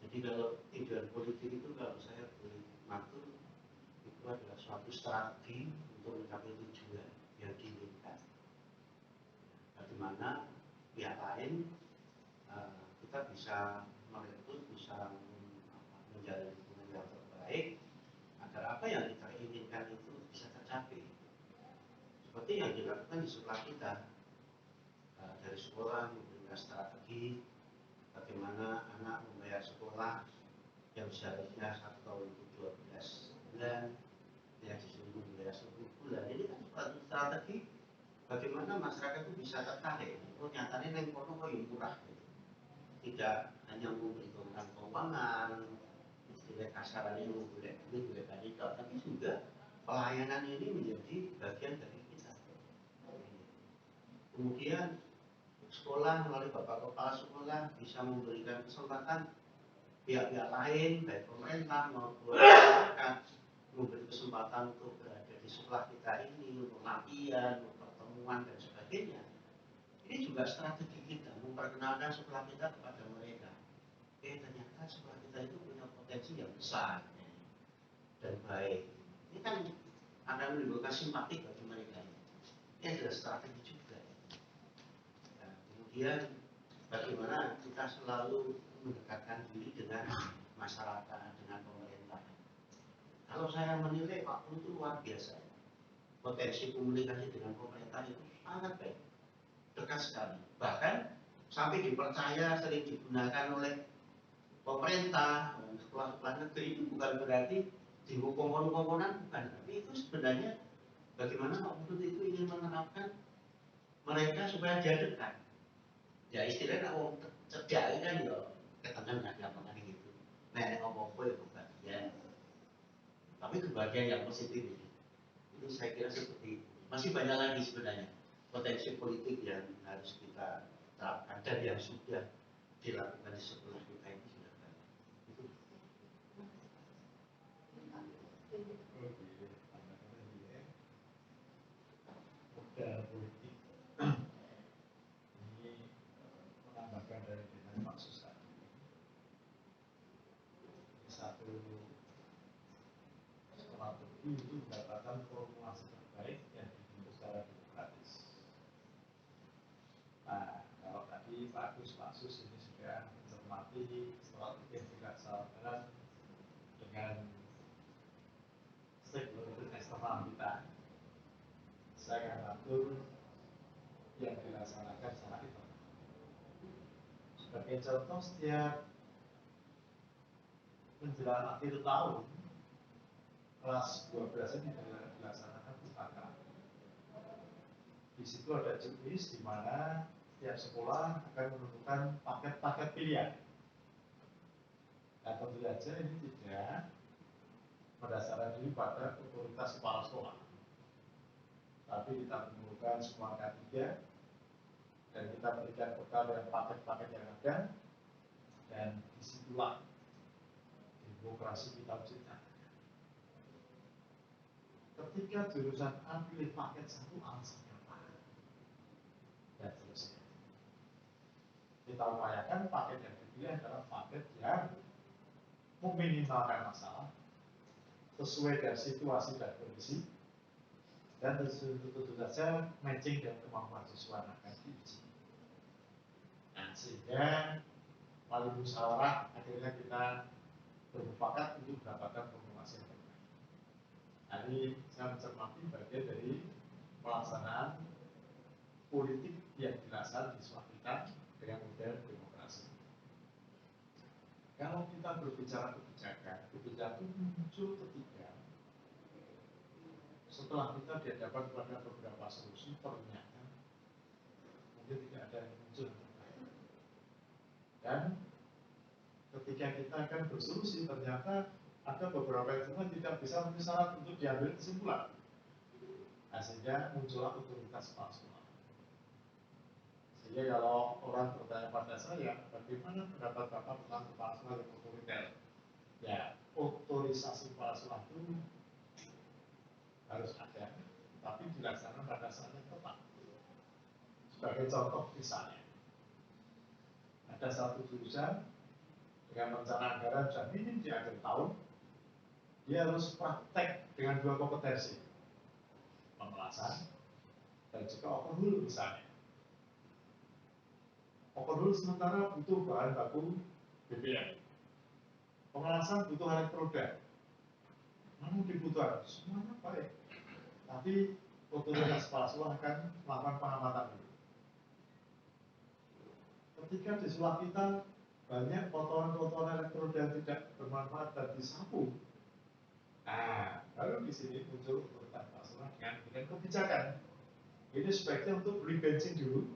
Jadi kalau tujuan politik itu kalau saya boleh matur itu adalah suatu strategi untuk mencapai tujuan yang diinginkan. Bagaimana pihak lain kita bisa merekrut, bisa menjalin hubungan yang terbaik agar apa yang kita inginkan itu bisa tercapai. Seperti yang dilakukan di sekolah kita, dari sekolah memberikan strategi bagaimana anak membayar sekolah yang seharusnya 1 tahun itu 12 bulan, yang disuruh membayar 10 bulan. Ini kan suatu strategi bagaimana masyarakat itu bisa tertarik. Oh, nyatanya yang kono kok murah gitu. Tidak hanya memperhitungkan keuangan, istilah kasarannya boleh duit, boleh kandidat, tapi juga pelayanan ini menjadi bagian dari kita. Kemudian sekolah melalui Bapak Kepala Sekolah bisa memberikan kesempatan pihak-pihak lain, baik pemerintah maupun masyarakat, memberi kesempatan untuk berada di sekolah kita ini, untuk latihan, untuk pertemuan dan sebagainya. Ini juga strategi kita, memperkenalkan sekolah kita kepada mereka. Ternyata sekolah kita itu punya potensi yang besar dan baik. Ini kan akan menimbulkan simpati bagi mereka. Ini adalah strategi juga. Nah, kemudian bagaimana kita selalu mendekatkan diri dengan masyarakat, dengan pemerintah. Kalau saya menilai Pak Pun itu luar biasa. Potensi komunikasi dengan pemerintah itu sangat baik, dekat sekali. Bahkan sampai dipercaya sering digunakan oleh pemerintah, sekolah-sekolah negeri itu bukan berarti dihukum konon-kononan, bukan. Tapi itu sebenarnya bagaimana Pak Pun itu ingin menerapkan mereka supaya dia dekat. Ya istilahnya kalau cerdak kan ya ketemu nggak gampang gitu. Nenek apa-apa ya kebahagiaan. Tapi kebahagiaan yang positif itu saya kira seperti itu. Masih banyak lagi sebenarnya potensi politik yang harus kita terapkan dan yang sudah dilakukan di sekolah kita itu sudah banyak. Itu. Modal politik ini menambahkan dari dengan Pak Susah. Satu strategi itu mendapatkan formulasi terbaik yang dibentuk secara demokratis. Nah, kalau tadi Pak Sus ini sudah mencermati strategi yang tidak salah dengan stakeholder eksternal kita. Saya akan atur yang dilaksanakan secara internal. Sebagai contoh, setiap menjelang akhir tahun, kelas 12 ini dilaksanakan pustaka. Di situ ada checklist di mana setiap sekolah akan menentukan paket-paket pilihan. Dan tentu saja ini tidak berdasarkan diri pada otoritas kepala sekolah, tapi kita menemukan semua K3 dan kita berikan bekal dengan paket-paket yang ada, dan disitulah demokrasi kita wujudkan. Ketika jurusan A pilih paket 1, alasannya apa? Dan seterusnya. Kita upayakan paket yang dipilih adalah paket yang meminimalkan masalah sesuai dengan situasi dan kondisi, dan tentu saja matching dengan kemampuan siswa yang akan diuji. Nah, sehingga melalui musyawarah akhirnya kita bermufakat untuk mendapatkan formulasi yang terbaik. Nah, ini saya mencermati bagian dari pelaksanaan politik yang dilaksanakan di sekolah kita dengan model demokrasi. Kalau kita berbicara kebijakan itu muncul ketika setelah kita dihadapkan pada beberapa solusi, ternyata mungkin tidak ada yang muncul yang terbaik. Dan ketika kita akan bersolusi, ternyata ada beberapa yang tidak bisa memenuhi syarat untuk diambil kesimpulan. Nah, sehingga muncullah otoritas kepala sekolah. Sehingga kalau orang bertanya pada saya, bagaimana pendapat Bapak tentang kepala sekolah yang otoriter? Ya, otorisasi kepala sekolah itu harus ada, tapi dilaksanakan pada saat yang tepat. Sebagai contoh misalnya, ada satu jurusan dengan rencana anggaran sudah minim di akhir tahun, dia harus praktek dengan dua kompetensi, pemelasan dan juga overhaul misalnya. Overhaul sementara butuh bahan baku BBM, pemelasan butuh elektroda, namun dibutuhkan semuanya baik, tapi otoritas kepala sekolah akan melakukan pengamatan dulu. Ketika di sekolah kita banyak potongan-potongan elektroda yang tidak bermanfaat dan disapu, nah baru di sini muncul otoritas kepala sekolah dengan kebijakan. Ini sebaiknya untuk beli bensin dulu,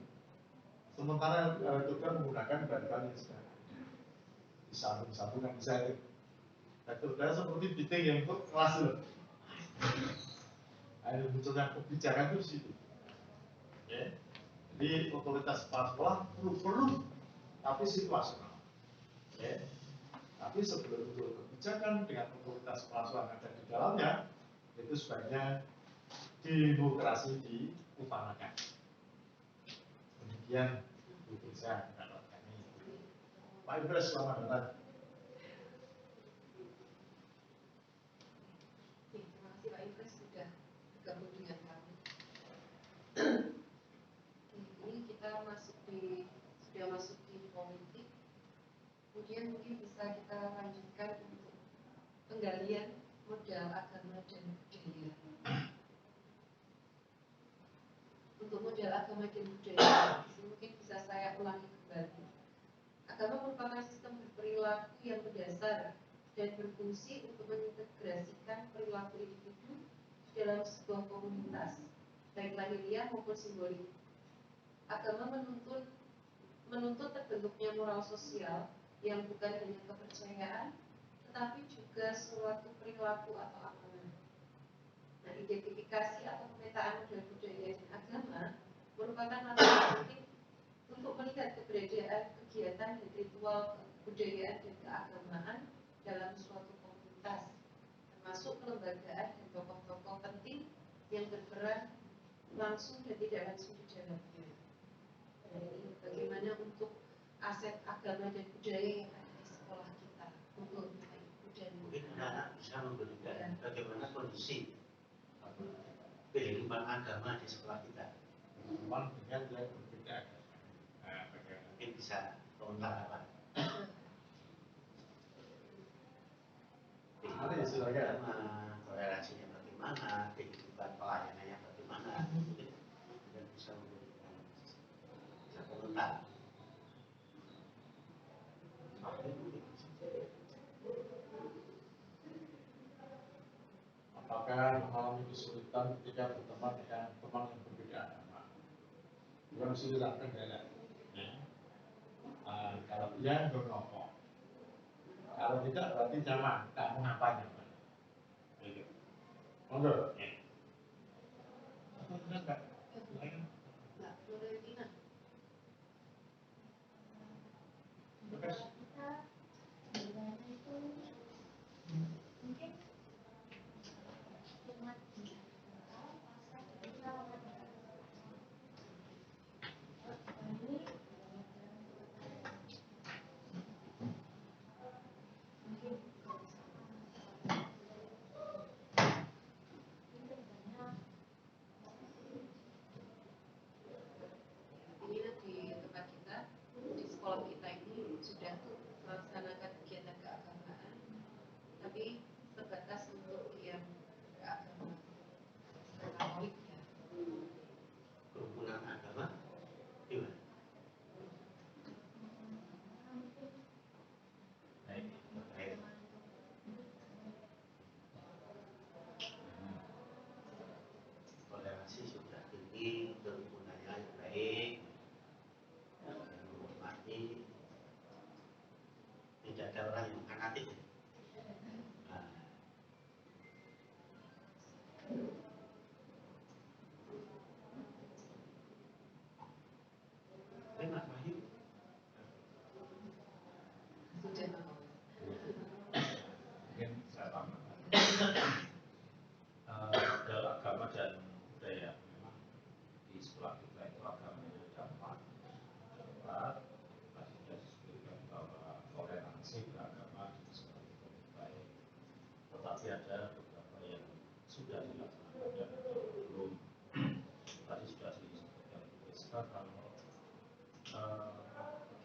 sementara elektroda menggunakan bahan-bahan yang sudah ada. Disambung-sambung kan bisa itu. Elektroda seperti biting yang untuk kelas loh. Ada munculnya kebijakan itu di situ. Ya. Jadi otoritas kepala sekolah perlu, tapi situasional. Ya. Tapi sebelum muncul kebijakan dengan otoritas kepala sekolah yang ada di dalamnya, itu sebaiknya demokrasi diutamakan. Demikian Bu Firsa pendapat kami. Pak Ibras, selamat datang. Terima kasih Pak Ibras sudah bergabung dengan kami. Ini kita sudah masuk di politik. Kemudian mungkin bisa kita lanjutkan untuk penggalian modal agama dan budaya. Untuk modal agama dan budaya, mungkin bisa saya ulangi kembali. Agama merupakan sistem berperilaku yang berdasar dan berfungsi untuk mengintegrasikan perilaku individu dalam sebuah komunitas, baik lahiriah maupun simbolik. Agama menuntut terbentuknya moral sosial yang bukan hanya kepercayaan, tetapi juga suatu perilaku atau amalan. Nah, identifikasi atau pemetaan modal budaya dan agama merupakan langkah penting untuk melihat keberadaan kegiatan dan ritual kebudayaan dan keagamaan dalam suatu komunitas, termasuk kelembagaan dan tokoh-tokoh penting yang berperan langsung dan tidak langsung di dalamnya. Nah, ini bagaimana untuk aset agama dan budaya yang ada di sekolah kita untuk mungkin anak-anak bisa memberikan bagaimana kondisi kehidupan agama di sekolah kita. Memang dengan yang berbeda. Mungkin bisa komentar apa? Kehidupan agama, toleransinya bagaimana, kehidupan pelayanannya bagaimana, mungkin bisa memberikan komentar. Apakah mengalami kesulitan ketika berteman dengan teman yang berbeda agama? Bukan kesulitan, kendala. Kalau dia berkelompok, kalau tidak berarti nyaman, tak mengapa nyaman. Gitu. Monggo. Enggak. Florentina.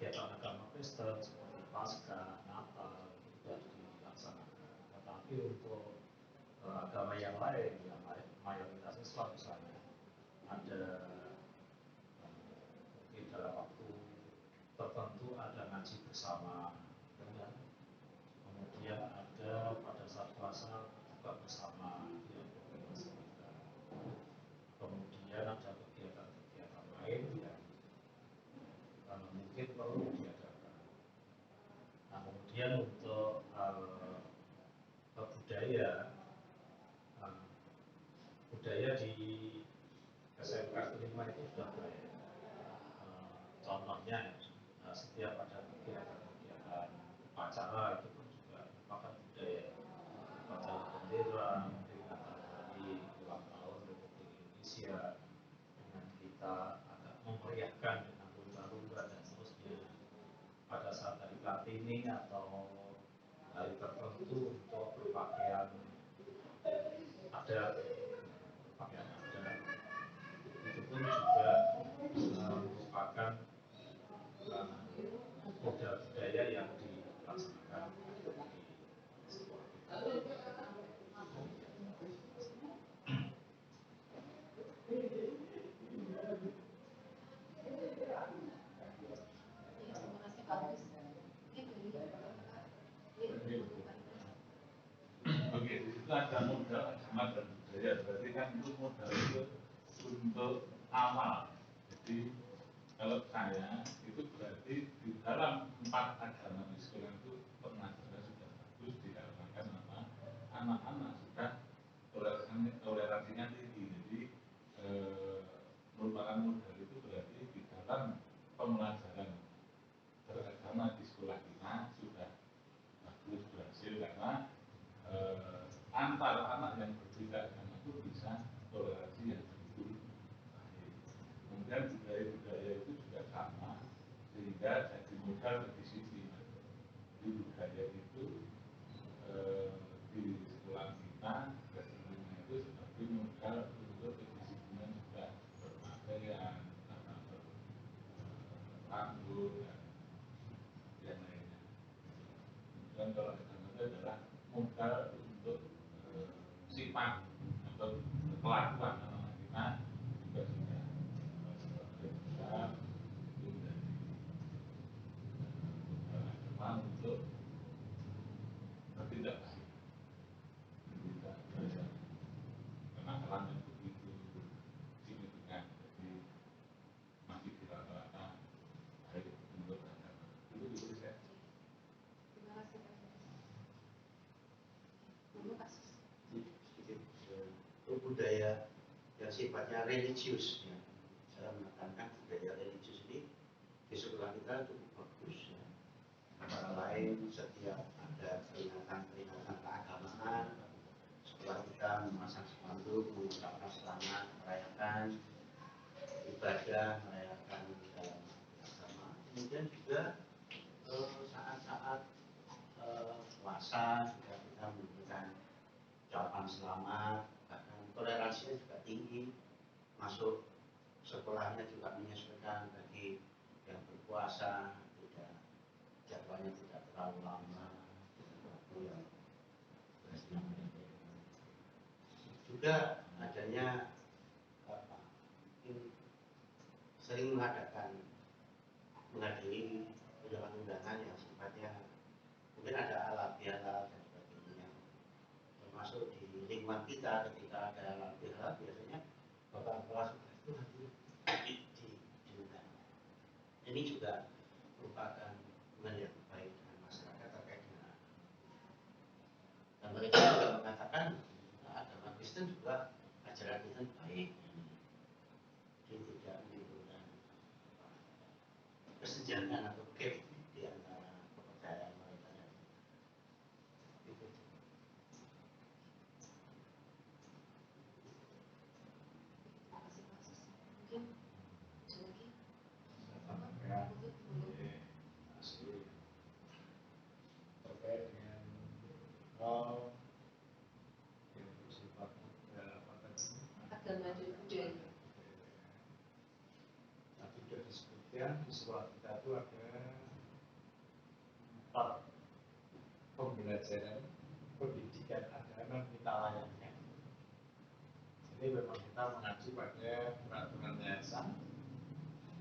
kegiatan agama Kristen seperti Paskah, Natal itu harus dilaksanakan. Tetapi untuk agama yang lain, yang mayoritas Islam misalnya, ada mungkin dalam waktu tertentu ada ngaji bersama, ya. Kemudian ada pada saat puasa buka bersama yang kita. Kemudian ada kegiatan-kegiatan lain yang mungkin perlu diadakan. Nah, kemudian untuk budaya di SMK kelima itu sudah baik. Contohnya setiap ada kegiatan upacara itu pun juga merupakan budaya. Upacara bendera, peringatan hari ulang tahun Republik Indonesia, dengan kita agak memeriahkan dengan lumba-lumba dan seterusnya. Pada saat hari Kartini atau hari tertentu untuk berpakaian adat, itu pun juga merupakan modal budaya yang dilaksanakan di sekolah kita. Oke, itu ada modal agama dan budaya, berarti kan itu modal itu untuk amal. Jadi kalau saya itu berarti di dalam 4 agama di sekolah itu pengajaran sudah bagus, dikarenakan apa? Anak-anak sudah toleransinya tinggi. Jadi merupakan modal itu berarti di dalam pembelajaran beragama di sekolah kita sudah bagus, berhasil, karena antar anak yang berbeda agama itu bisa toleransi yang begitu baik. Kemudian budaya-budaya itu juga sama, sehingga jadi modal ke disiplin. Jadi budaya itu di sekolah kita kedisiplinan itu sebagai modal untuk kedisiplinan juga berpakaian, beranggur dan yang lainnya. Dan kalau agama itu adalah modal untuk sifat atau kelakuan anak kita juga sudah sebagai besar itu menjadi agama untuk bertindak baik, bertindak baik, kenakalan yang begitu signifikan, jadi masih di rata-rata baik untuk agama. Itu dulu saya. Terima kasih Pak. Budaya yang sifatnya religius, ya. Saya menekankan budaya religius ini di sekolah kita cukup bagus, ya. Antara lain setiap ada peringatan-peringatan keagamaan, sekolah kita memasang spanduk mengucapkan selamat, merayakan ibadah, merayakan dalam agama. Kemudian juga saat-saat puasa juga kita memberikan ucapan selamat, bahkan toleransinya juga tinggi. Masuk sekolahnya juga menyesuaikan bagi yang berpuasa, tidak jadwalnya tidak terlalu lama, waktu yang bersenang. Juga adanya sering menghadiri undangan-undangan yang sifatnya mungkin ada halal bihalal dan sebagainya. Termasuk di lingkungan kita ketika ada halal bihalal biasanya bapak kepala sekolah itu hadir diundang. Ini juga merupakan hubungan yang baik dengan masyarakat terkait dengan dan mereka juga mengatakan agama Kristen juga ajaran Kristen baik. Jadi tidak menimbulkan kesenjangan atau gap di antara kepercayaan mereka. Itu. Terima kasih Pak. Mungkin ada lagi? Ya, terima kasih. sekolah kita itu ada 4 pembelajaran pendidikan agama kita layakkan. Jadi memang kita mengacu pada peraturan yayasan,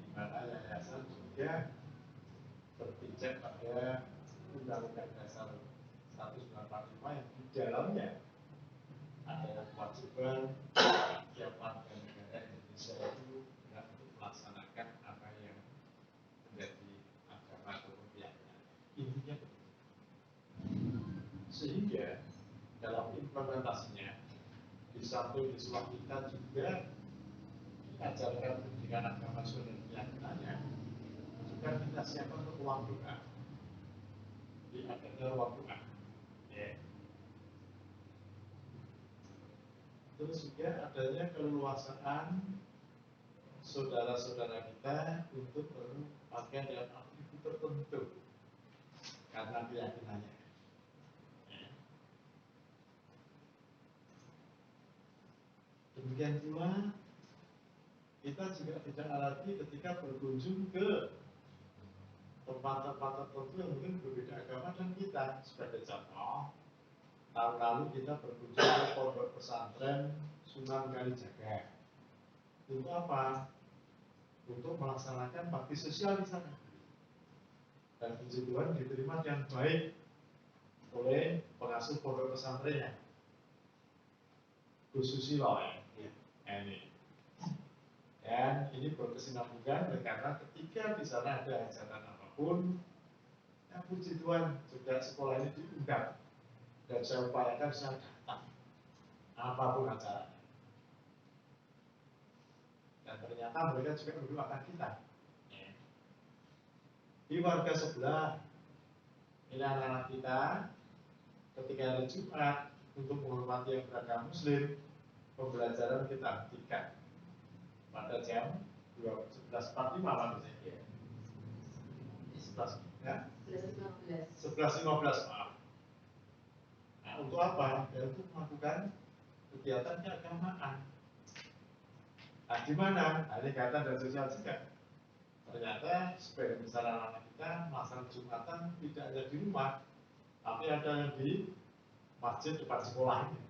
di mana yayasan juga berpijak pada Undang-Undang Dasar 1945 yang di dalamnya ada kewajiban tiap warga negara Indonesia itu benar untuk melaksanakan apa yang menjadi agama atau keyakinan. Intinya begitu. Sehingga dalam implementasinya di samping di sekolah kita juga ajarkan pendidikan agama dan keyakinannya, juga kita siapkan untuk ruang doa. Di adanya ruang doa. Ya. Terus juga adanya keleluasaan saudara-saudara kita untuk berpakaian dalam atribut tertentu karena keyakinannya. Demikian pula kita juga tidak lagi ketika berkunjung ke tempat-tempat tertentu yang mungkin berbeda agama dan kita. Sebagai contoh, tahun lalu kita berkunjung ke pondok pesantren Sunan Kalijaga. Untuk apa? Untuk melaksanakan bakti sosial di sana. Dan puji Tuhan diterima dengan baik oleh pengasuh pondok pesantrennya, Gus Susilo ya. Ini. Dan ini berkesinambungan karena ketika di sana ada hajatan apapun, ya puji Tuhan juga sekolah ini diundang dan saya upayakan saya datang apapun acaranya. Dan ternyata mereka juga mendoakan kita. Di warga sebelah, ini anak-anak kita ketika hari Jumat untuk menghormati yang beragama Muslim, pembelajaran kita hentikan pada jam 11.45 maksudnya. 11.15 maaf. Nah, untuk apa? Ya, untuk melakukan kegiatan keagamaan. Nah, di mana? Nah, ini kaitan dan sosial juga. Ternyata sebagian besar anak kita melaksanakan Jumatan tidak hanya di rumah, tapi ada yang di masjid depan sekolah ini.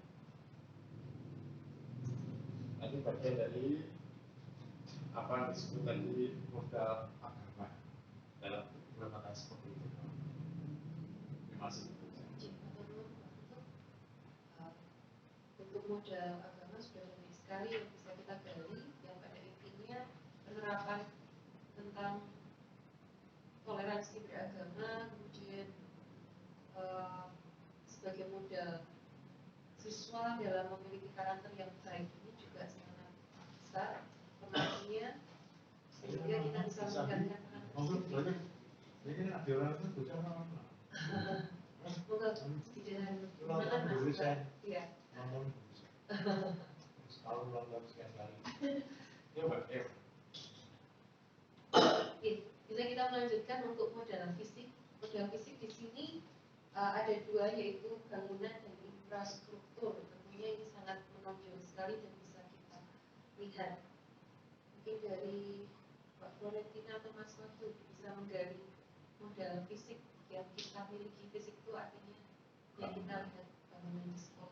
Ini bagian dari apa yang disebut tadi modal agama dalam implementasi seperti itu. Ini masih untuk modal agama sudah banyak sekali yang bisa kita gali, yang pada intinya penerapan tentang toleransi beragama, kemudian sebagai modal siswa dalam memiliki karakter yang baik ini juga sangat besar pengaruhnya, sehingga kita bisa meningkatkan karakter. Ini ada orang itu bocah mana? Semoga tidak mana mas? Iya. Setahun ulang sekian kali. Ya Pak, ya. Bisa kita melanjutkan untuk modal fisik. Modal fisik di sini ada dua, yaitu bangunan dan infrastruktur. Tentunya ini sangat menonjol sekali dan bisa kita lihat. Mungkin dari Pak Florentina atau Mas Wahyu bisa menggali modal fisik yang kita miliki. Fisik itu artinya yang kita lihat bangunan di sekolah.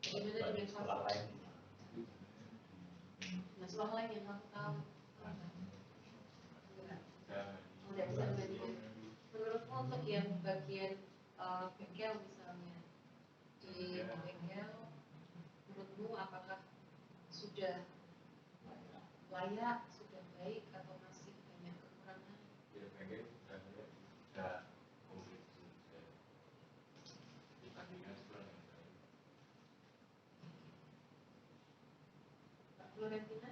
Bagaimana dengan sekolah lain? Nah, sekolah lain yang kamu tahu? Tidak bisa membandingkan. Menurutmu untuk yang bagian bengkel misalnya, di bengkel, menurutmu apakah sudah layak, sudah baik, atau masih banyak kekurangan? Ya, bengkel sudah komplit dibandingkan sekolah yang lain. Pak Florentina?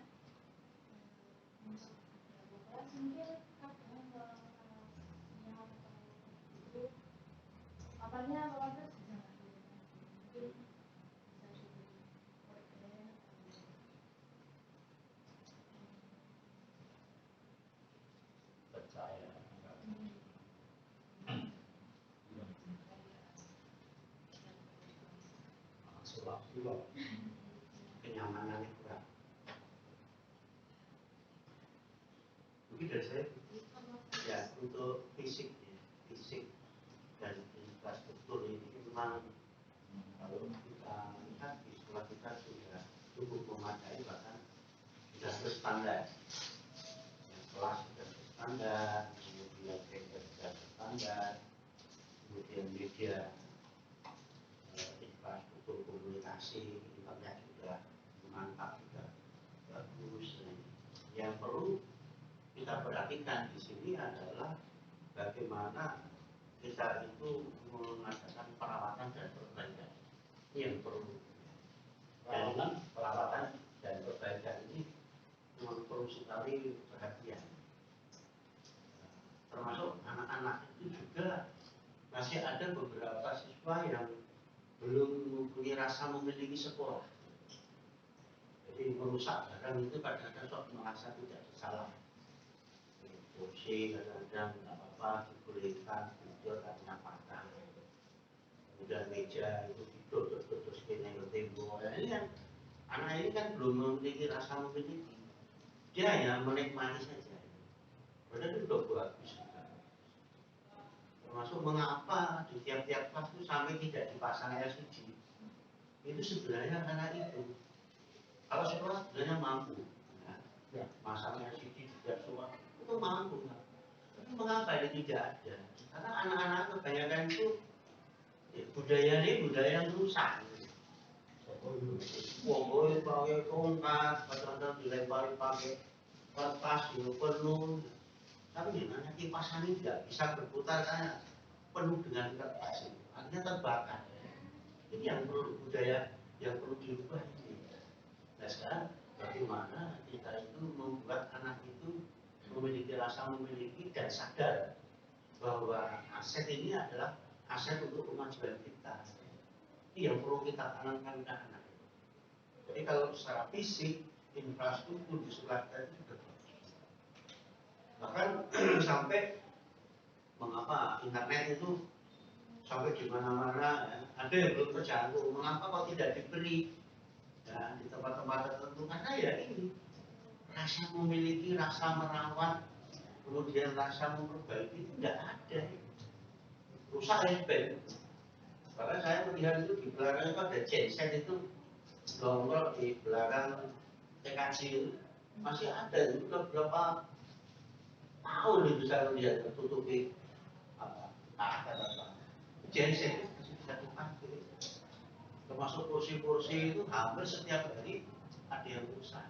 Apanya kalau ada bisa mungkin bisa kenyamanannya kurang. Mungkin dari saya ya untuk fisik dan infrastruktur ini memang kalau kita lihat di sekolah kita sudah cukup memadai, bahkan sudah berstandar. Kelas sudah berstandar, kemudian bengkel sudah berstandar, kemudian media infrastruktur komunikasi internet sudah mantap, sudah bagus. Yang perlu kita perhatikan di sini adalah bagaimana kita itu mengadakan perawatan dan perbaikan. Ini yang perlu. Dan perawatan dan perbaikan ini memang perlu sekali perhatian. Termasuk anak-anak itu juga masih ada beberapa siswa yang belum mempunyai rasa memiliki sekolah. Jadi merusak barang itu kadang-kadang sok merasa tidak bersalah. Kursi kadang-kadang tidak apa-apa dibolehkan, tidur karena patah. Kemudian meja itu ditutup-tutup sekali tembok. Ini kan anak ini kan belum memiliki rasa memiliki. Dia hanya menikmati saja. Padahal itu sudah bagus. Termasuk mengapa di tiap-tiap kelas itu sampai tidak dipasang LCD. Itu sebenarnya karena itu. Kalau sekolah sebenarnya mampu. Ya, masang LCD tidak semua itu mampu. Tapi mengapa ini tidak ada? Karena anak-anak kebanyakan itu budaya ini budaya yang rusak. Wong pakai tongkat, kadang-kadang dilempari pakai kertas, penuh. Tapi gimana kipas ini tidak bisa berputar karena penuh dengan kertas, akhirnya terbakar. Ini yang perlu budaya yang perlu diubah ini. Nah sekarang bagaimana kita itu membuat anak itu memiliki rasa memiliki dan sadar bahwa aset ini adalah aset untuk kemajuan kita. Ini yang perlu kita tanamkan ke anak. Jadi kalau secara fisik infrastruktur di sekolah kita itu juga bahkan sampai mengapa internet itu sampai di mana-mana ya, ada yang belum terjangkau. Mengapa kok tidak diberi ya, di tempat-tempat tertentu? Karena ya ini rasa memiliki, rasa merawat, kemudian rasa memperbaiki tidak ada. Rusak ya. Bahkan saya melihat itu di belakang itu ada genset itu nongol di belakang TKJ itu masih ada itu beberapa tahun itu saya lihat tertutupi genset itu masih bisa dipakai. Termasuk kursi-kursi itu hampir setiap hari ada yang rusak.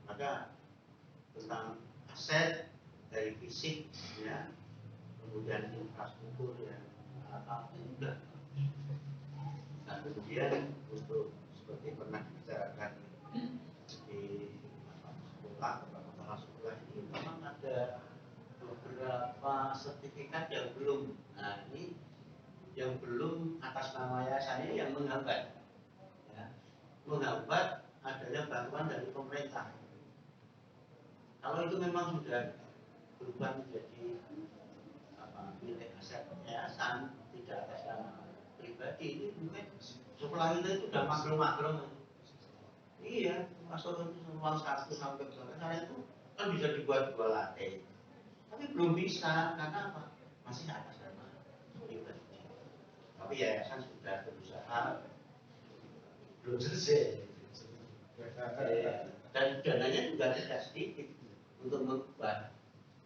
Maka tentang aset dari fisik ya, kemudian infrastruktur ya, itu sudah. Nah kemudian untuk seperti pernah dibicarakan di sekolah, beberapa sekolah ini memang ada beberapa sertifikat yang belum. Nah ini yang belum atas nama yayasan ini yang menghambat, ya, menghambat adanya bantuan dari pemerintah. Kalau itu memang sudah berubah menjadi milik aset yayasan, tidak atas nama pribadi, ini mungkin sekolah kita itu sudah maklum-maklum. Iya, masuk itu ruang 1 sampai 2 karena itu kan bisa dibuat 2 lantai. Tapi belum bisa, karena apa? Masih atas nama pribadi. Tapi yayasan sudah berusaha, belum selesai. Dan dananya juga tidak sedikit untuk mengubah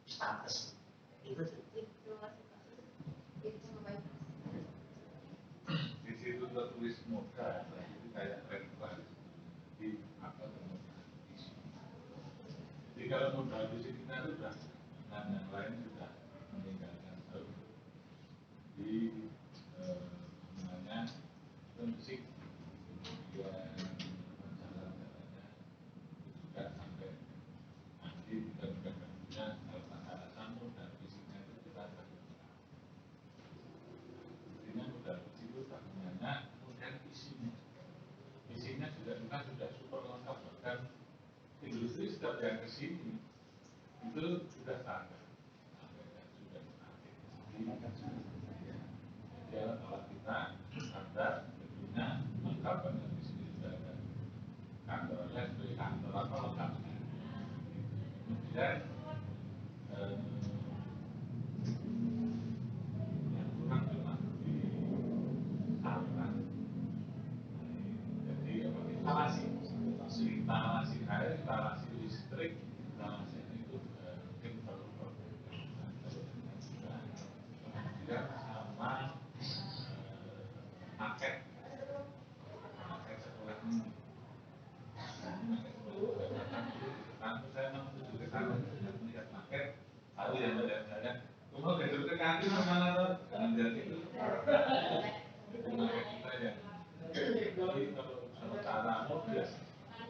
status. Itu sedikit. Di situ tertulis modal, itu kayak renovasi di apa modal isi. Jadi kalau modal isi kita sudah dan yang lain sudah meninggalkan jalur di namanya fisik, kemudian jalan-jalannya juga sampai nanti kita juga punya alasan modal fisiknya itu kita ada. Intinya modal fisik itu tak gunanya, kemudian isinya juga kita sudah super lengkap, bahkan industri setiap yang ke sini itu sudah standar, sudah jadi alat kita standar, tentunya lengkap. kantor apa lengkapnya. Kemudian yang kurang cuma di saluran. Jadi instalasi air, instalasi listrik, instalasi itu mungkin perlu kemudian sama market sekolah ini. Kan saya menuju ke sana melihat market, lalu yang melihat-lihat, kamu gedung ke kantin kemana tuh? Jangan lihat itu. Itu market kita yang. Jadi kalau sementara mobil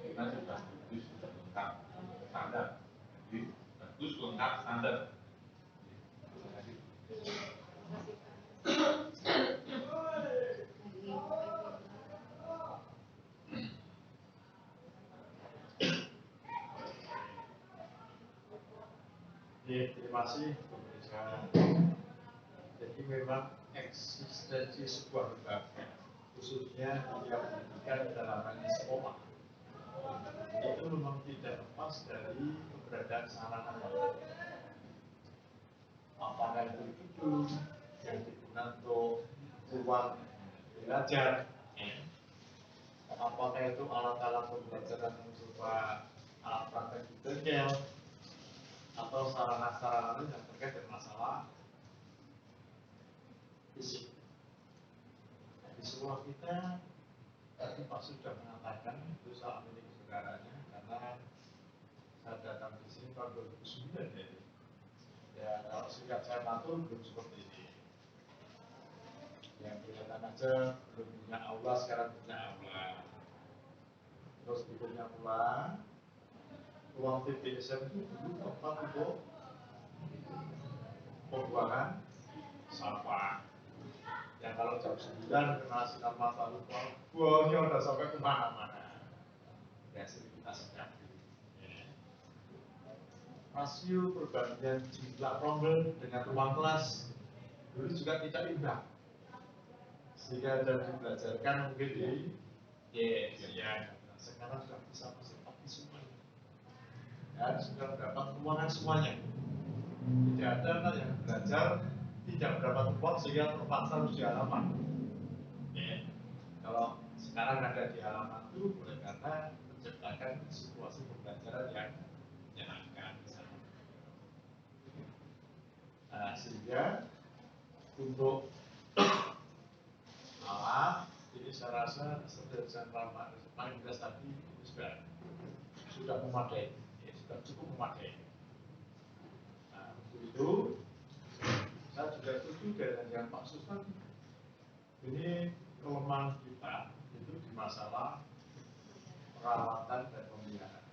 kita sudah bagus, sudah lengkap standar. Jadi bagus lengkap standar. Terima kasih. Terima kasih pembicaraan. Jadi memang eksistensi sebuah lembaga, khususnya yang pendidikan dalam hal ini sekolah, itu memang tidak lepas dari keberadaan sarana prasarana. Apakah itu gedung yang digunakan untuk ruang belajar, apakah itu alat-alat pembelajaran berupa alat praktek detail, atau sarana-sarana lain yang terkait dengan masalah fisik. Di sekolah kita, tadi Pak sudah mengatakan itu salah milik saudaranya, karena saya datang di sini tahun 2009 ya. Ya kalau singkat saya matur belum seperti ini. Yang kelihatan aja belum punya aula, sekarang punya aula. Terus berikutnya pula ruang TPSM itu dulu tempat untuk pembuangan sampah. Yang kalau jam 9 kena sinar matahari, buahnya udah sampai kemana-mana. Ya, sini kita sedang. Rasio perbandingan jumlah rombel dengan ruang kelas dulu juga tidak imbang. Sehingga ada dibelajarkan mungkin di sekarang sudah bisa masuk semuanya. Ya, sudah dapat ruangan semuanya. Tidak ada anak yang belajar tidak mendapat uang sehingga terpaksa harus di halaman. Ya. Kalau sekarang ada di halaman itu oleh karena menciptakan situasi pembelajaran yang menyenangkan. Nah, sehingga untuk alat ini saya rasa sederhana ramah paling jelas tadi sudah memadai, ya, sudah cukup memadai. Nah, untuk itu saya juga setuju dengan yang Pak Sus tadi. Ini kelemahan kita itu di masalah perawatan dan pemeliharaan.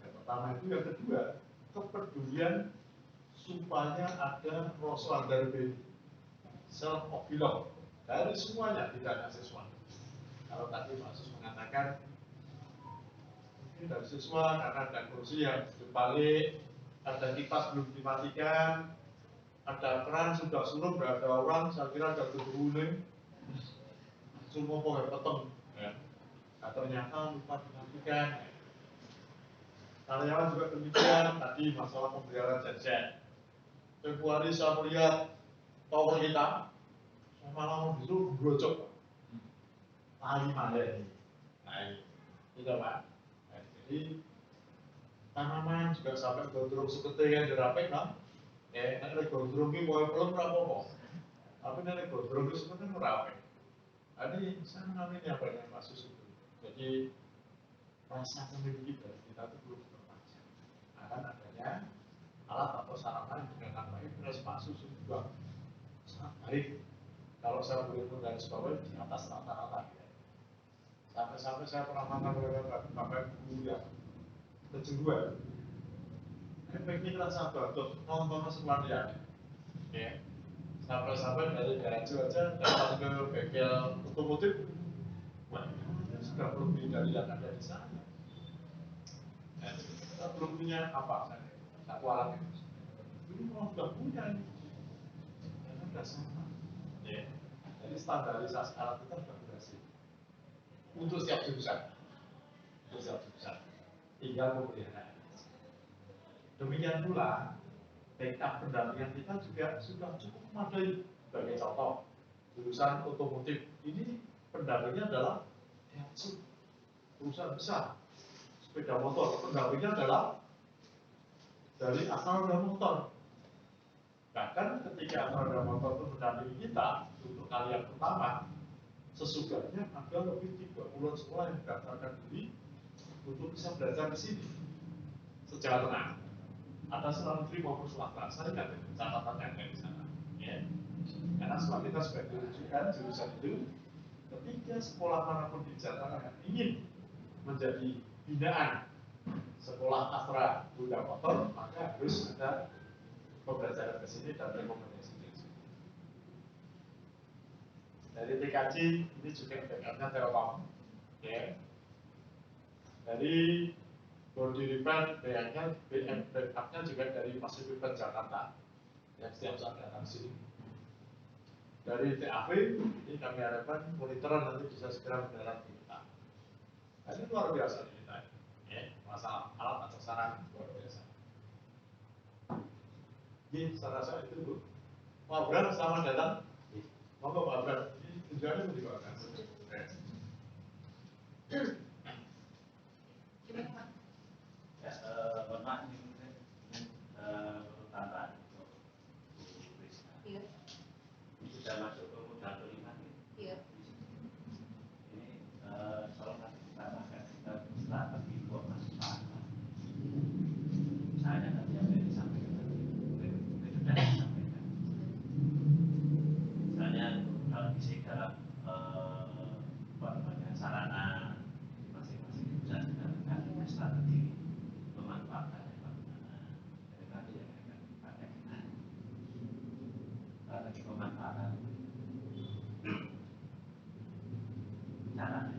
Yang pertama itu, yang kedua kepedulian supaya ada rasa dari self of belong dari semuanya, tidak hanya siswa. Kalau tadi Pak Sus mengatakan mungkin dari siswa karena ada kursi yang dibalik, ada kipas belum dimatikan, ada keran sudah suruh, nggak ada orang, saya kira ada kuning, semua pohon peteng, ya. Nah, ternyata lupa dimatikan. Karyawan juga demikian, tadi masalah pembayaran jajan. Februari saya melihat tower kita, saya malah mau disuruh brocok, tali mana ini, nah ini, itu Pak. Nah, jadi tanaman juga sampai gondrong seperti yang dirapek kan, nek gondrong ini mau pelem rapopo, tapi nek gondrong itu seperti merapek. Tadi saya mengalami apa yang kasus itu, jadi rasa memiliki dari kita itu belum terpaksa. Akan adanya alat atau sarana dengan nama ini kasus juga sangat baik. Kalau saya boleh menggaris bawahi di atas rata-rata, ya. Sampai-sampai saya pernah mengatakan bapak guru yang kedua, efeknya rasa batuk nonton semuanya, ya. Sampai-sampai dari Garajo aja datang ke bengkel otomotif, wah sudah belum dari yang ada di sana. Nah, kita belum punya apa satu alat itu. Dulu mau sudah punya ini, karena sudah sama. Ya. Jadi standarisasi alat kita sudah berhasil untuk setiap jurusan. pusat-pusat, tinggal pemeliharaan. Demikian pula backup pendampingan kita juga sudah cukup memadai. Sebagai contoh, jurusan otomotif ini pendampingnya adalah Daihatsu, perusahaan besar. Sepeda motor pendampingnya adalah dari Astra Motor. Bahkan ketika Astra Motor itu mendampingi kita untuk kali yang pertama, sesudahnya ada lebih 30 sekolah yang mendaftarkan diri untuk bisa belajar di sini secara tenang. Ada sekolah negeri maupun swasta. Saya ingat catatan yang ada di sana. Ya. Karena setelah kita sudah dirujukan jurusan itu, ketika sekolah manapun di Jakarta yang ingin menjadi binaan sekolah Astra Bunda Motor, maka harus ada pembelajaran ke sini dan rekomendasi ke sini. Dari TKJ ini juga backupnya Telkom, ya. Dari Body Repair backupnya juga dari Pacific Repair Jakarta, yang setiap saat datang sini. Dari TAV ini kami harapkan monitoran nanti bisa segera mendarat di kita. Nah, ini luar biasa ini kita, ya. Masalah alat atau sarana luar biasa. Jadi saya rasa itu Bu. Pak Bram, selamat datang. Monggo Pak Bram, ini tujuannya mau dibawakan. Ya, mohon maaf ini mungkin tambahan untuk Bu Krisna. Iya. Sudah masuk ke modal kelima nih. Iya. Ini tolong nanti ditambahkan kita strategi informasi pangan. Misalnya tadi apa yang disampaikan tadi, mungkin sudah disampaikan. Misalnya untuk hal fisik dalam sarana masing-masing pusat kita akan strategi pemanfaatannya bagaimana. Dari tadi yang akan dipakai strategi pemanfaatan caranya.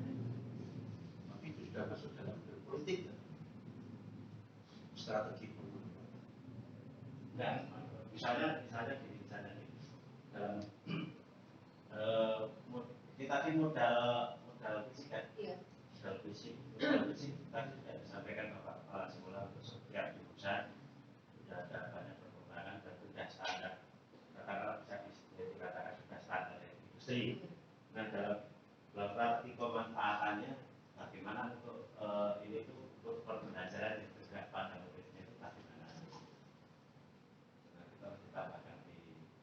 Tapi itu sudah masuk dalam politik, strategi pemenangan. Dan misalnya gini, dalam kita tadi modal fisik kan? Iya. Modal fisik tadi sudah disampaikan Bapak Kepala Sekolah untuk setiap jurusan sudah ada banyak perkembangan dan sudah standar, katakanlah bisa dikatakan sudah standar dari industri. Nah, dalam strategi pemanfaatannya bagaimana untuk ini tuh untuk pembelajaran yang bergerak pada muridnya itu bagaimana? Nah, kita harus ditambahkan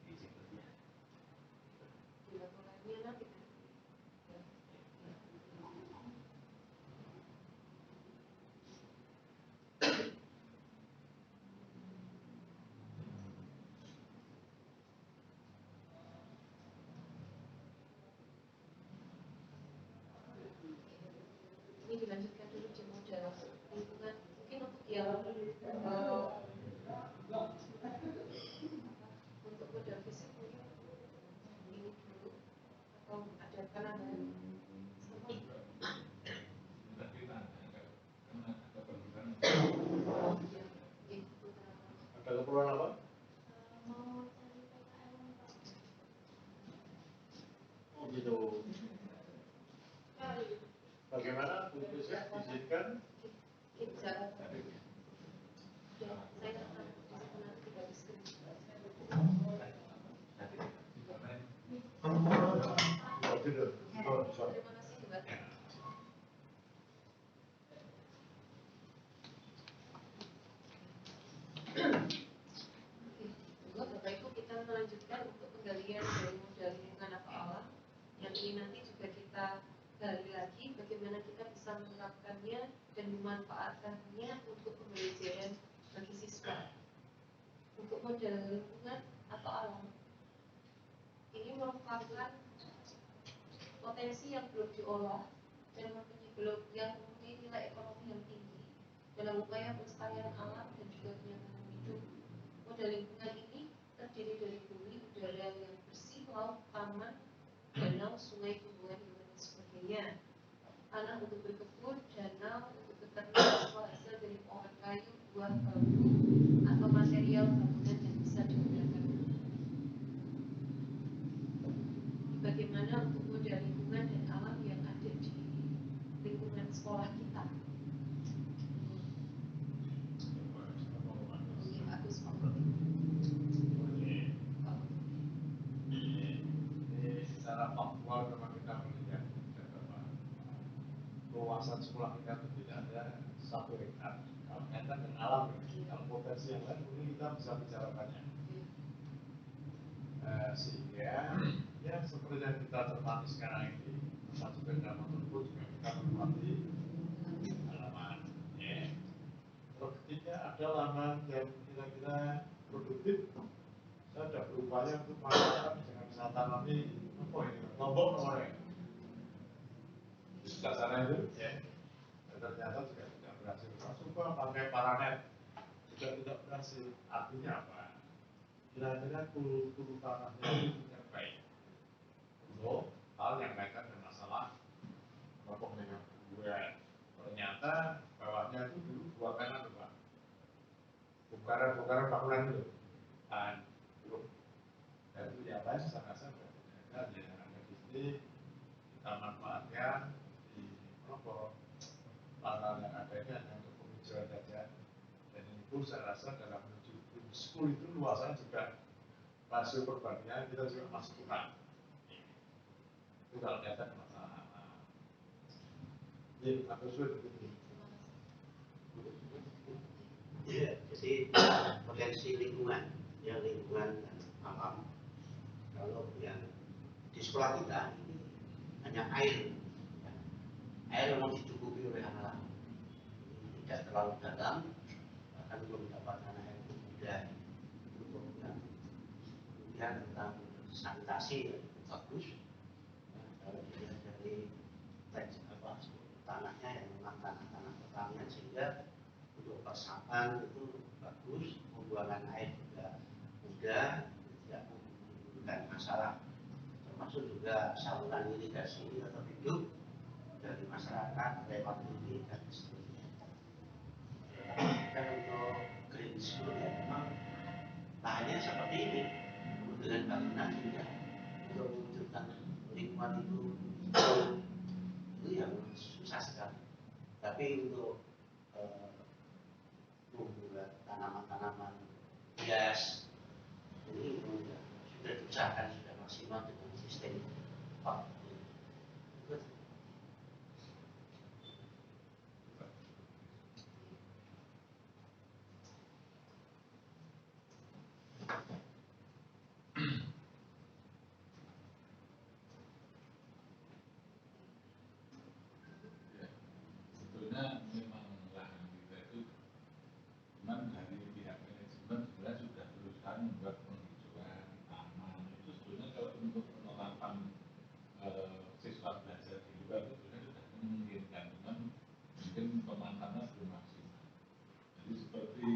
di siklusnya. Dilakukannya nanti. Ini dilanjutkan dulu di model lingkungan, mungkin untuk yang untuk model fisik mungkin ini dulu atau ada penambahan sama. Ada keperluan apa? Oh gitu. Bagaimana Bu Krisna izinkan? Saya nanti tidak bisa. Oh, sorry. Terima kasih Mbak. Bapak Ibu, kita melanjutkan untuk penggalian dari modal lingkungan atau alam yang ini nanti juga kita gali lagi bagaimana kita bisa menerapkannya dan memanfaatkannya untuk pembelajaran bagi siswa. Untuk modal lingkungan atau alam ini merupakan potensi yang belum diolah dan yang mempunyai nilai ekonomi yang tinggi dalam upaya pelestarian alam dan juga kenyamanan hidup. Modal lingkungan ini terdiri dari bumi, udara yang bersih, laut, taman, danau, sungai, tumbuhan, hewan, dan sebagainya. Tanah untuk berkebun, danau untuk beternak, atau hasil dari pohon kayu, buah, bambu, atau material bangunan yang bisa digunakan. Bagaimana untuk modal lingkungan dan alam yang ada di lingkungan sekolah kita. rekomendasi yang lain mungkin kita bisa bicarakannya. Sehingga ya seperti yang kita cermati sekarang ini, masa sepeda motor pun juga kita menikmati halaman. Ya. Kalau ketika ada halaman yang kira-kira produktif, saya sudah berupaya untuk melakukan dengan wisata nanti apa ini, Lombok nomornya. Di sebelah sana itu, ya. Dan ternyata juga tidak berhasil. Coba pakai paranet juga tidak berhasil. Artinya apa? Kira-kira kultur tanahnya itu tidak baik untuk hal yang kaitan dengan masalah kelompok dengan buah. Ternyata bawahnya itu dulu buatan apa? Bongkaran bangunan itu, dan belum. Dan itu yang lain saya rasa ada yang ada di sini kita manfaatkan di kelompok lahan yang ada ini hanya untuk penghijauan saja. Dan ini pun saya rasa dalam menuju school itu luasannya juga rasio perbandingan kita juga masih kurang. Itu kalau kaitan masalah. Ini atau sulit begitu. Ya, jadi potensi lingkungan, ya lingkungan dan alam. Kalau yang di sekolah kita ini hanya air, ya. Air memang dicukupi oleh alam. Tidak terlalu dalam, bahkan belum mendapatkan air yang mudah untuk yang kemudian tentang sanitasi bagus. Ya, kalau dilihat dari tanahnya yang memang tanah pertanian sehingga untuk persapan itu bagus, pembuangan air juga mudah, tidak menimbulkan masalah, termasuk juga saluran irigasi ini tetap hidup dari masyarakat lewat ini dan seterusnya. Dan untuk green school ya memang lahannya seperti ini, dengan bangunan juga untuk mewujudkan lingkungan itu yang susah sekali. Tapi untuk membuat tanaman-tanaman hias ini sudah diusahakan sudah maksimal dengan sistem pot. Sebetulnya memang lahan kita itu, cuman dari pihak manajemen sebenarnya sudah berusaha membuat penghijauan taman. Itu sebetulnya kalau untuk penerapan siswa belajar di luar itu sebenarnya sudah memungkinkan, cuman mungkin pemanfaatan belum maksimal. Jadi seperti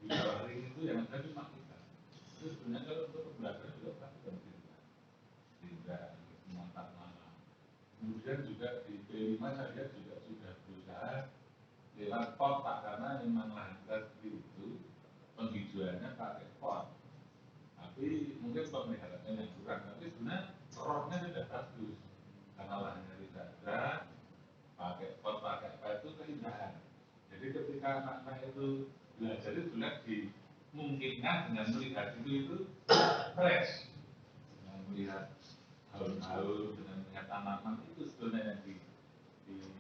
di bawah ring itu yang ada cuma kita. Itu sebenarnya kalau untuk pembelajaran juga pasti penting, tidak memanfaat mana. Kemudian juga di B5 saya lihat juga sudah berusaha lewat pot, Pak, karena memang lahan kita seperti itu penghijauannya pakai pot. Tapi mungkin pemeliharaannya yang kurang. Tapi sebenarnya rohnya sudah bagus karena lahannya tidak ada, pakai pot, pakai apa itu keindahan. Jadi ketika anak-anak itu belajar itu juga dimungkinkan dengan melihat itu fresh, dengan melihat haul-haul, dengan melihat tanaman itu sebetulnya yang di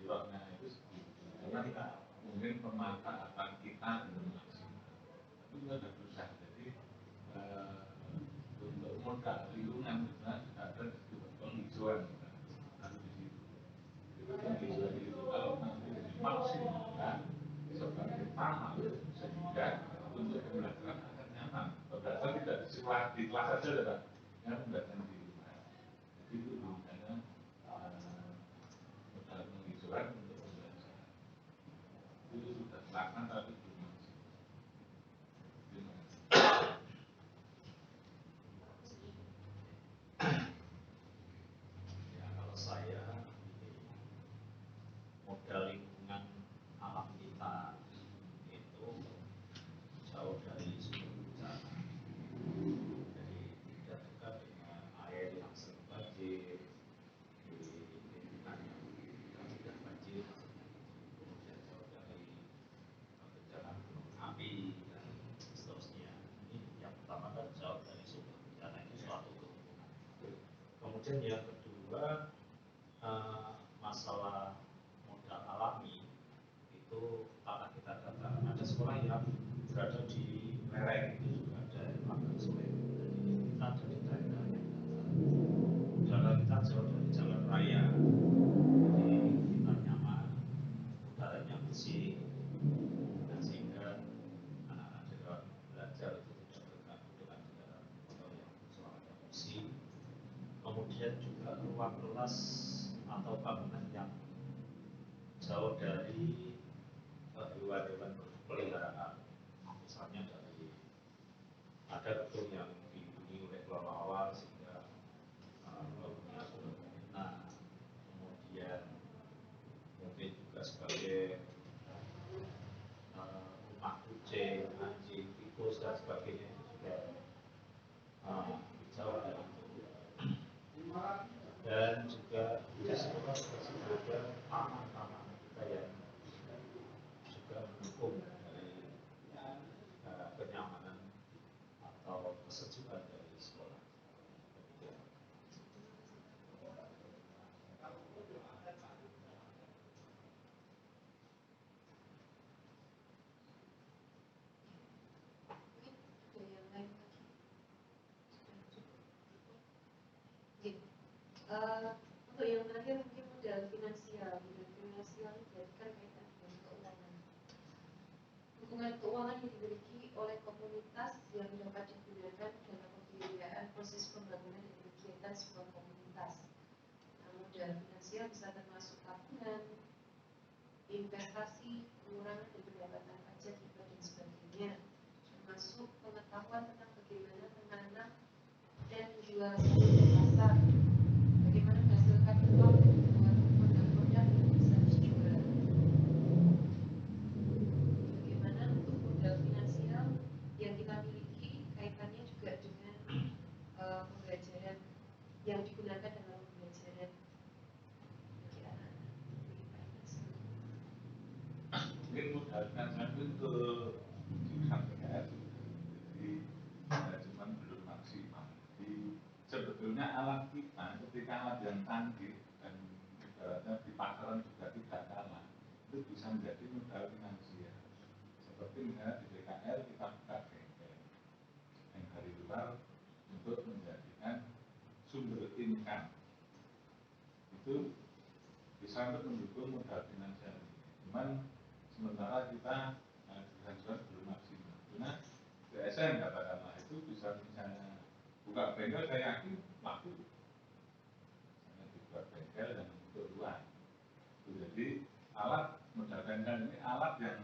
rohnya itu seperti karena kita mungkin pemanfaatan kita belum maksimal. Tapi kita sudah berusaha. Jadi untuk modal lingkungan sebenarnya sudah ada penghijauan harus di situ. Itu penghijauan itu kalau nanti dimaksimalkan sebagai taman sehingga untuk pembelajaran akan nyaman. Pembelajaran tidak di kelas saja, Pak. Yang pembelajaran di rumah. Jadi itu misalnya modal penghijauan untuk pembelajaran. Itu sudah dilakukan tapi belum maksimal. Ya, kalau saya modal lingkungan alam kita itu jauh dari sumber bencana. Jadi tidak dekat dengan air yang sering banjir di lingkungan yang mudah banjir, kemudian jauh dari bencana fasilitas atau bangunan yang jauh dari hewan-hewan peliharaan. Misalnya dari ada gedung yang dihuni oleh kelelawar sehingga bangunannya sudah enak, kemudian mungkin juga sebagai rumah kucing, anjing, tikus dan sebagainya itu juga jauh dari itu. Dan juga di sekolah juga ada taman-taman kita yang juga mendukung dari kenyamanan atau kesejukan dari sekolah. Untuk yang terakhir mungkin modal finansial. Modal finansial itu kan kaitan dengan keuangan. Dukungan keuangan yang dimiliki oleh komunitas yang dapat digunakan dalam pembiayaan proses pembangunan dan kegiatan sebuah komunitas. Nah, modal finansial bisa termasuk tabungan, investasi, pengurangan dan pendapatan pajak, hibah dan sebagainya. Termasuk pengetahuan tentang bagaimana menanam dan menjual saham di pasar, bagaimana menghasilkan uang dan membuat produk-produk yang bisa dijual. Bagaimana untuk modal finansial yang kita miliki kaitannya juga dengan pembelajaran yang digunakan dalam pembelajaran bagi anak-anak. Mungkin modal finansial itu di KPR, jadi cuman belum maksimal. Jadi sebetulnya alat kita ketika alat yang canggih dan ibaratnya di pasaran juga tidak kalah, itu bisa menjadi modal finansial. Seperti misalnya di DKR kita buka bengkel yang dari luar untuk menjadikan sumber income, itu bisa untuk mendukung modal finansial. Cuman sementara kita finansial belum maksimal. Karena BSN katakanlah itu bisa misalnya buka bengkel, saya yakin laku. Misalnya dibuka bengkel dan untuk luar. Jadi alat modal finansial ini alat yang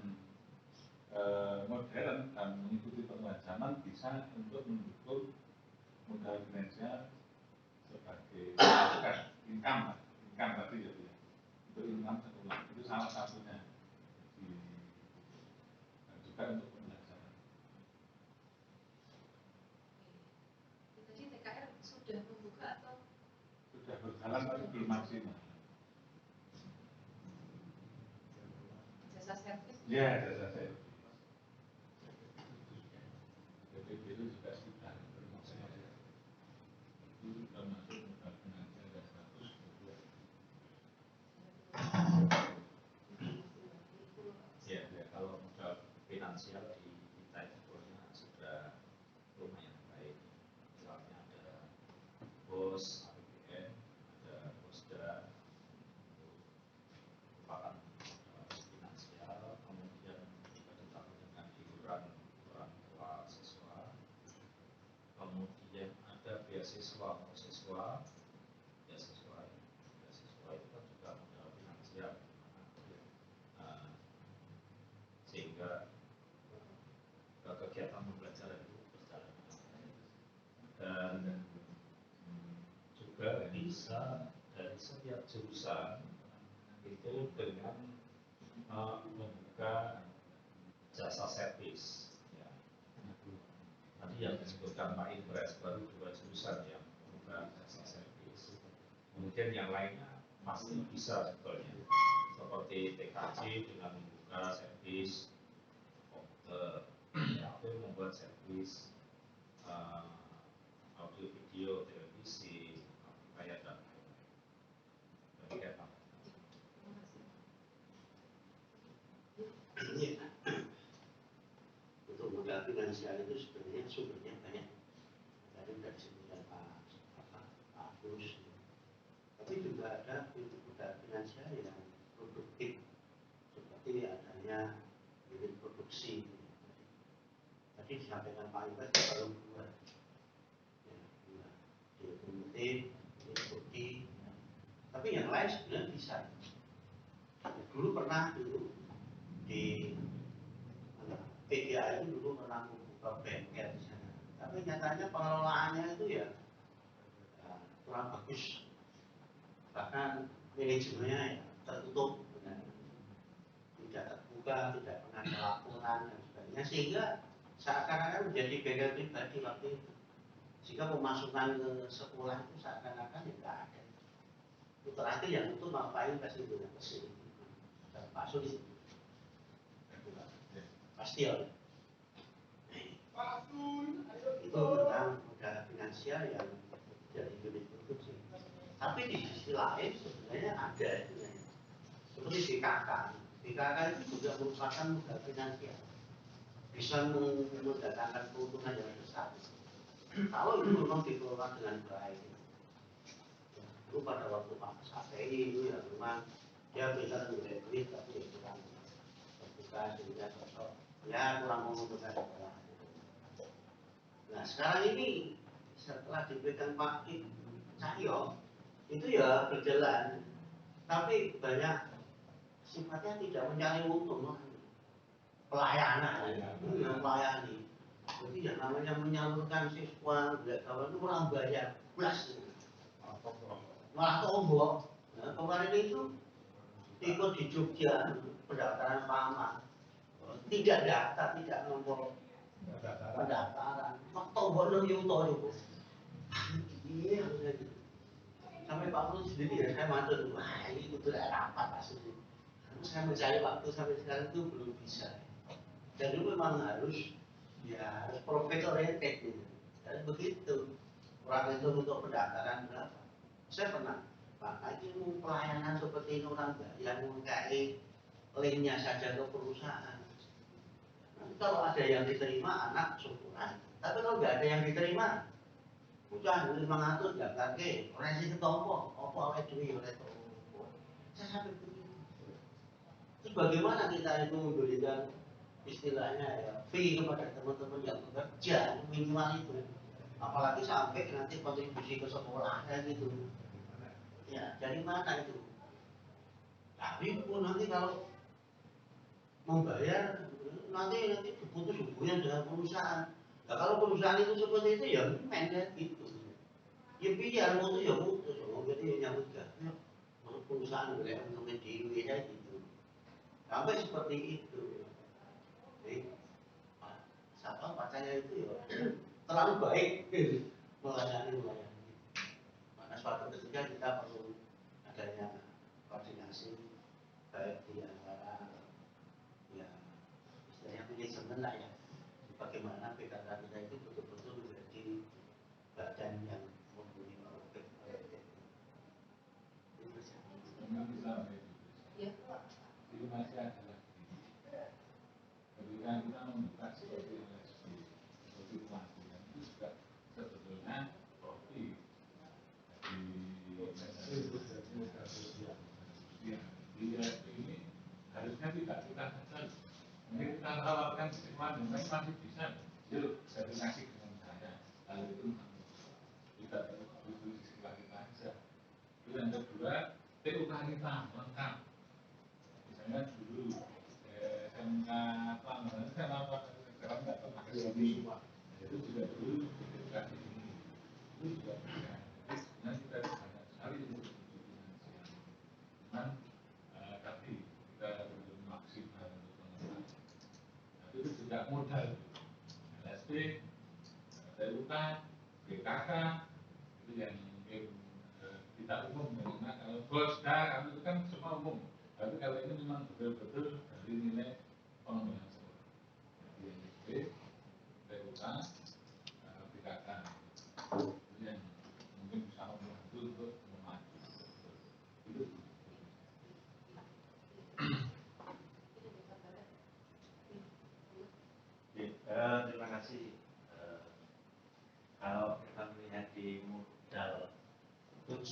modern dan mengikuti perkembangan zaman bisa untuk mendukung modal finansial sebagai income tadi ya, untuk income sekolah itu salah satunya. Dan juga untuk pembelajaran. Tadi TKR sudah membuka atau Sudah berjalan tapi belum maksimal. jasa servis? Ya, jasa servis. BPB itu juga sudah bermaksimal. Itu termasuk modal finansial dan status kedua. Ya, kalau modal finansial di kita itu sudah lumayan baik. Misalnya ada BOS, APBN, ada BOSDA, merupakan finansial, kemudian juga ditambah dengan iuran orang tua siswa, kemudian ada beasiswa untuk siswa, beasiswa itu kan juga modal finansial, sehingga kegiatan pembelajaran itu berjalan dengan baik. Dan juga bisa dari setiap jurusan itu dengan membuka jasa servis. Ya. Tadi yang disebutkan Pak Indres baru 2 jurusan yang membuka jasa servis. Kemudian yang lainnya pasti bisa sebetulnya, seperti TKJ dengan membuka servis komputer, atau membuat servis audio video, televisi, kayak dan lain-lain. Untuk modal finansial itu sebenarnya sumbernya banyak. Tadi sudah disebutkan Pak Agus. Tapi juga ada modal finansial yang produktif, seperti adanya unit produksi. Tadi disampaikan Pak Ibu kalau buat ya, di otomotif, di bodi, Tapi yang lain sebenarnya bisa. Dulu pernah di PGA itu dulu pernah membuka bengkel di sana. Tapi nyatanya pengelolaannya itu ya kurang bagus. Bahkan manajemennya ya tertutup, tidak terbuka, tidak pernah ada laporan dan sebagainya, sehingga seakan-akan menjadi bengkel pribadi waktu itu. Sehingga pemasukan ke sekolah itu seakan-akan tidak ada. Itu terakhir yang itu ngapain kasih itu kasih Pak Sudi pasti ya. Itu tentang modal finansial yang jadi unit produksi. Tapi di sisi lain sebenarnya ada itu ya. Seperti BKK. BKK itu juga merupakan modal finansial. Bisa mendatangkan keuntungan yang besar. Kalau itu memang dikelola dengan baik. Itu pada waktu Pak Safei itu ya memang dia bisa menjadi duit tapi kurang terbuka sehingga sosok ya kurang menguntungkan sekolah. Nah sekarang ini setelah diberikan Pak Cahyo itu ya berjalan, tapi banyak sifatnya tidak mencari untung, pelayanan, melayani. Jadi yang namanya menyalurkan siswa nggak kawan itu orang bayar plus, malah tombol. Nah, kemarin itu ikut di Jogja pendaftaran PAMA, tidak daftar, tidak nomor pendaftaran, tombol yuto itu. Iya, sampai Pak Pur sendiri ya saya matur, wah ini betul rapat Pak Sudi. Saya mencari waktu sampai sekarang itu belum bisa. Dan itu memang harus profit oriented gitu. Dan begitu orang itu untuk pendaftaran berapa? Saya pernah, Pak, ini pelayanan seperti ini orang yang mengkai linknya saja ke perusahaan. Nanti kalau ada yang diterima anak syukuran, tapi kalau nggak ada yang diterima, udah 500 daftar ke, orang sih ketompo, apa oleh duit oleh tompo. Saya sampai begitu. Terus bagaimana kita itu memberikan istilahnya ya fee kepada teman-teman yang bekerja minimal itu, apalagi sampai nanti kontribusi ke sekolah kayak gitu. Ya dari mana itu? Tapi pun nanti kalau membayar nanti diputus hubungan dengan perusahaan. Nah, kalau perusahaan itu seperti itu ya pendek gitu. Ya biar mau itu ya putus, mau jadi nyambut gaji. Perusahaan boleh untungnya dewi ya gitu. Sampai seperti itu. Jadi, siapa pacarnya itu ya terlalu baik melayani. Maka suatu ketika kita perlu adanya koordinasi baik di antara ya istilahnya manajemen lah ya. Bagaimana PKK kita itu betul-betul menjadi badan yang mempunyai profit oriented. Itu masih ada lagi. Ketika kita membuka seperti LSD, seperti pelatihan itu juga sebetulnya seperti di ini harusnya tidak kita kecil. Ini kita tawarkan kesimpulan yang masih bisa. Yuk, koordinasi dengan saya. Lalu itu tidak perlu istilah kita aja. Itu yang kedua, TUK kita lengkap. Misalnya dulu SMK Pelabuhan itu kan apa? Sekarang nggak pernah ke sini. Itu juga dulu TUK ini. Itu juga bisa. Jadi sebenarnya kita banyak sekali untuk finansial. Cuman tapi kita belum maksimal untuk pengembangan. Tapi itu juga modal. LSD, TUK, BKK itu yang mungkin kita umum. Karena kalau Bosda itu kan semua umum. Tapi kalau ini memang betul-betul dari nilai pengembangan sekolah. Jadi LSD, TUK, BKK itu yang mungkin bisa membantu untuk memaju. Itu. Terima kasih. Kalau kita melihat di modal 7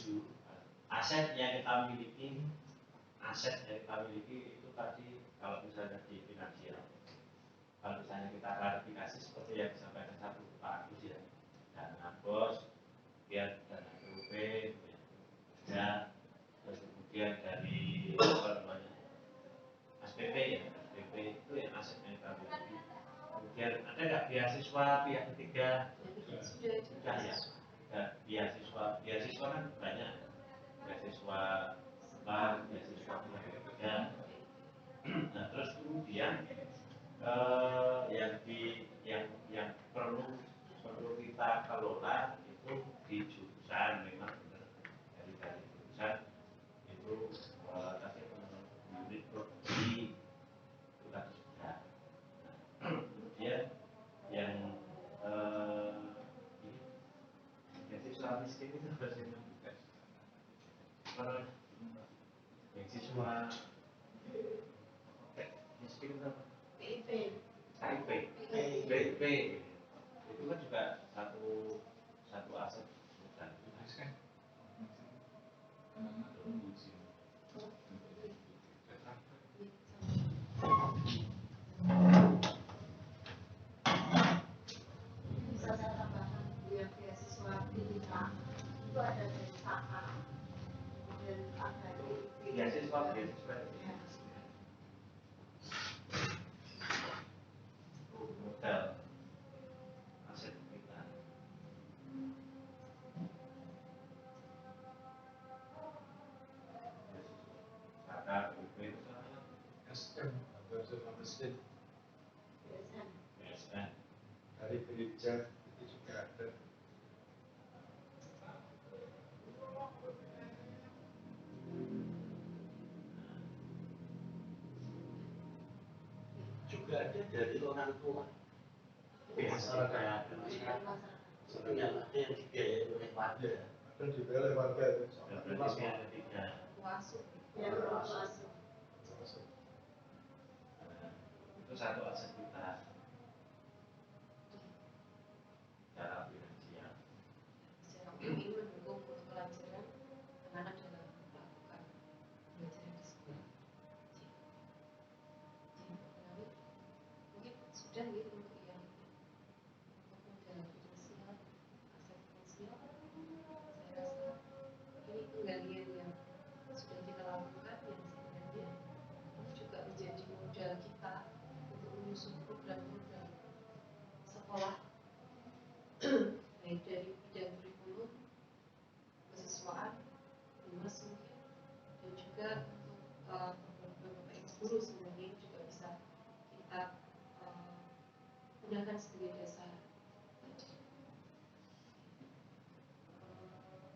aset yang kita miliki, itu tadi kalau misalnya di finansial, kalau misalnya kita klarifikasi seperti yang disampaikan satu Pak Agus ya, dana bos, biar dana BUP, ya, kemudian dari apa namanya SPP ya, SPP itu yang aset netrality. Kemudian ada nggak beasiswa pihak ketiga? Sudah ya. Dan beasiswa kan banyak, beasiswa sekolah, beasiswa pihak ketiga. Nah terus kemudian yang perlu kita kelola itu di jurusan, memang benar dari jurusan itu tadi unit produksi itu kan sudah. Kemudian yang beasiswa miskin itu harusnya bukan beasiswa miskin itu apa? PIP itu kan juga satu aset bukan Bisa saya tambahkan yang beasiswa pilihan itu ada dari KA, kemudian ada dari beasiswa modal aset kita. Kata PIP itu sama SM atau masjid BSN. dari gereja itu juga ada. Juga ada dari orang tua. Masyarakat. Yang ada yang dibiayai oleh warga. Ada juga oleh warga itu. Berarti yang ketiga. Masuk. yang masuk. Itu satu aset kita cara finansial. Secara umum ini mendukung untuk kelancaran anak-anak dalam melakukan belajar di sekolah. Mungkin sudah ya untuk yang untuk modal finansial, aset finansial. Saya rasa ini penggalian yang sudah kita lakukan yang sebenarnya ini juga menjadi modal kita untuk menyusun program-program sekolah baik dari bidang kurikulum, kesiswaan, bimas mungkin, dan juga untuk beberapa ex-guru sebenarnya ini juga bisa kita gunakan sebagai dasar.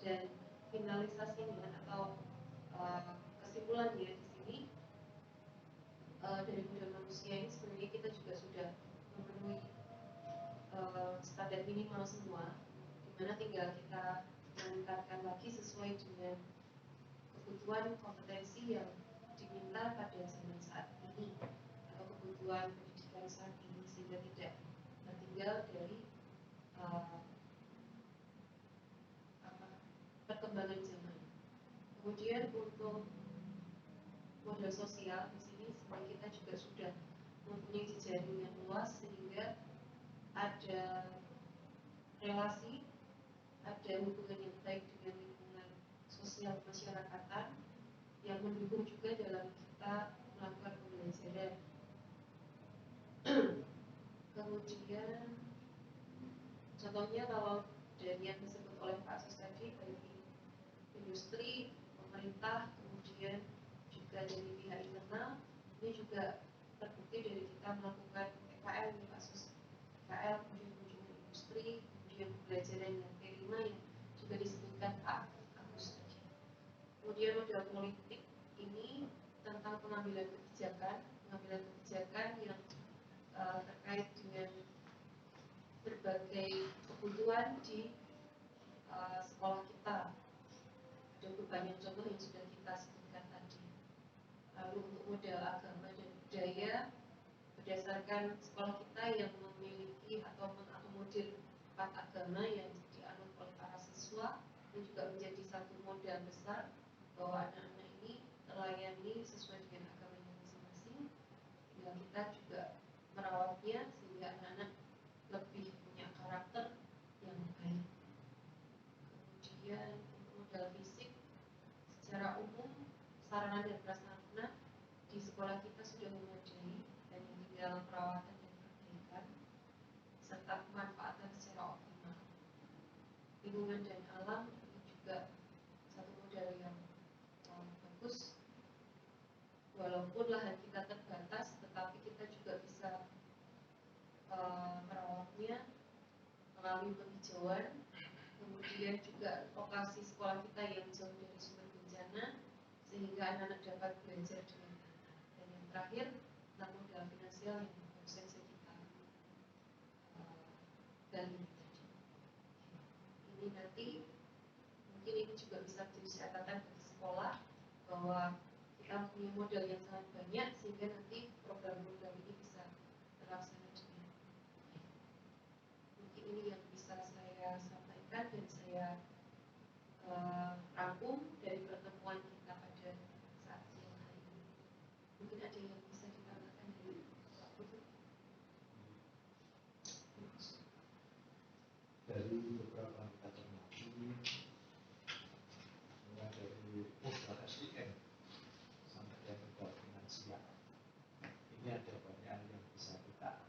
Dan finalisasinya atau kesimpulannya di sini dari modal manusia ini sebenarnya kita juga sudah memenuhi standar minimal semua, dimana tinggal kita meningkatkan lagi sesuai dengan kebutuhan kompetensi yang diminta pada zaman saat ini atau kebutuhan pendidikan saat ini, sehingga tidak tertinggal dari perkembangan zaman. Kemudian untuk modal sosial di sini sebenarnya kita juga sudah mempunyai jejaring yang luas sehingga ada relasi, ada hubungan yang baik dengan lingkungan sosial masyarakatan yang mendukung juga dalam kita melakukan pembelajaran. Kemudian contohnya kalau dari yang disebut oleh Pak Sus tadi, bagi industri, pemerintah, kemudian juga dari pihak internal, ini juga terbukti dari kita melakukan PKL nih Pak Sus, PKL, kemudian kunjungan industri, kemudian pembelajaran yang P5 yang juga disebutkan Pak Agus tadi. Kemudian modal politik ini tentang pengambilan kebijakan yang terkait dengan berbagai kebutuhan di sekolah kita. Ada banyak contoh yang sudah kita sebutkan tadi. Lalu untuk modal agama dan budaya berdasarkan sekolah kita yang memiliki atau mengakomodir 4 agama yang dianut oleh para siswa, ini juga menjadi satu modal besar bahwa anak-anak ini terlayani sesuai dengan agamanya masing-masing. Tinggal kita juga merawatnya sehingga anak-anak lebih punya karakter yang baik. Kemudian untuk modal fisik secara umum dalam perawatan dan perbaikan serta pemanfaatan secara optimal. Lingkungan dan alam ini juga satu modal yang bagus. Walaupun lahan kita terbatas, tetapi kita juga bisa merawatnya melalui penghijauan. Kemudian juga lokasi sekolah kita yang jauh dari sumber bencana, sehingga anak-anak dapat belajar dengan tenang. Dan yang terakhir, tentang modal finansial yang baru saja kita gali tadi. Ini nanti mungkin ini juga bisa menjadi catatan bagi sekolah bahwa kita punya modal yang sangat banyak, sehingga nanti program-program ini bisa terlaksana dengan baik. Mungkin ini yang bisa saya sampaikan dan saya rangkum dari pertemuan kita pada saat siang hari ini. Mungkin ada yang bisa ditambahkan dari Pak Putu? Dari beberapa yang kita cermati, mulai dari modal SDM sampai yang modal finansial, ini ada banyak yang bisa kita,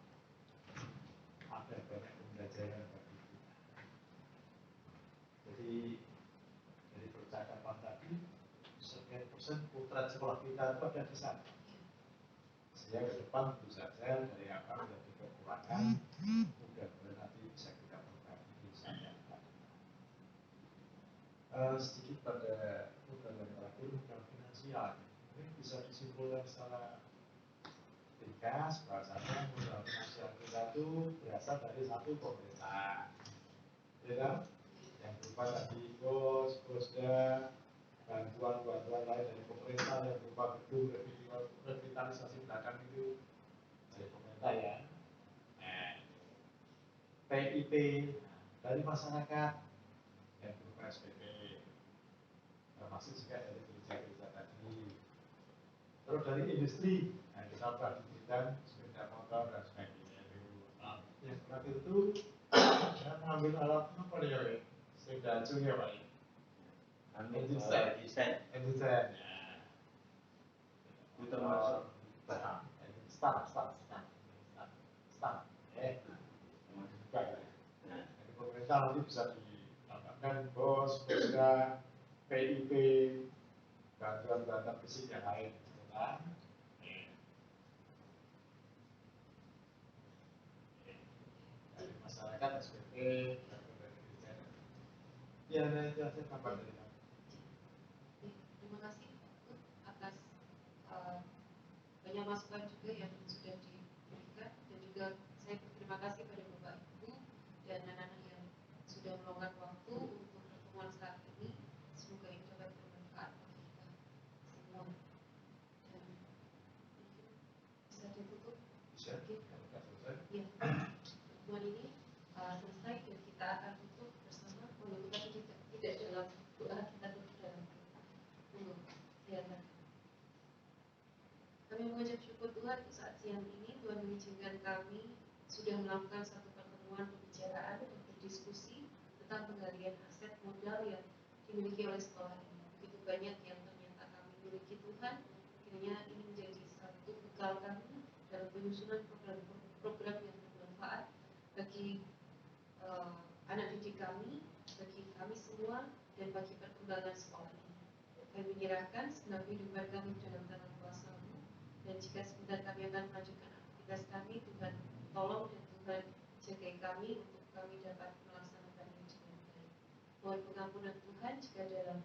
ada banyak pembelajaran bagi kita. Jadi dari percakapan tadi, sekian persen putra sekolah kita itu ada di sana. Sehingga ke depan tentu saja dari apa menjadi kekurangan, mudah-mudahan nanti bisa kita perbaiki di sana. Sedikit pada modal yang terakhir, modal finansial. Ini bisa disimpulkan secara ringkas bahasanya modal finansial kita itu berasal dari satu pemerintah, ya kan? Yang berupa tadi bosda, bantuan-bantuan lain dari pemerintah yang berupa gedung revitalisasi belakang itu dari pemerintah ya. PIP dari masyarakat yang berupa SPP, termasuk juga dari gereja-gereja tadi. Terus dari industri, nah kita sudah diberikan sepeda motor dan sebagainya itu. Nah, yang terakhir itu saya mengambil alat apa nih ya? Sepeda acung ya Pak? Engine stand. Ya. Itu termasuk start. Juga ya. Jadi pemerintah nanti bisa ditambahkan bosda, PIP, bantuan-bantuan fisik yang lain. Nah, dari masyarakat SPP, dari gereja. Ya, itu aja kabar dari kami. Terima kasih atas banyak masukan juga yang sudah diberikan, dan juga saya berterima kasih pada Bapak Ibu dan anak-anak yang sudah meluangkan waktu untuk pertemuan saat ini. Semoga ini dapat bermanfaat bagi kita semua. Dan mungkin bisa ditutup. Bisa, kalau sudah selesai. Ya, pertemuan ini selesai dan kita akan tutup bersama, walaupun tadi tidak dalam doa, kita tutup dalam doa. Silakan. Kami mengucap syukur Tuhan untuk saat siang ini. Tuhan mengizinkan kami sudah melakukan satu pertemuan pembicaraan dan berdiskusi tentang penggalian aset modal yang dimiliki oleh sekolah ini. Begitu banyak yang ternyata kami miliki Tuhan. Kiranya ini menjadi satu bekal kami dalam penyusunan program yang bermanfaat bagi anak didik kami, bagi kami semua, dan bagi perkembangan sekolah ini. Kami menyerahkan segenap kehidupan kami dalam tangan kuasa-Mu, dan jika sebentar kami akan melanjutkan aktivitas kami, Tuhan tolong dan Tuhan jagai kami untuk kami dapat melaksanakannya dengan baik. Mohon pengampunan Tuhan jika dalam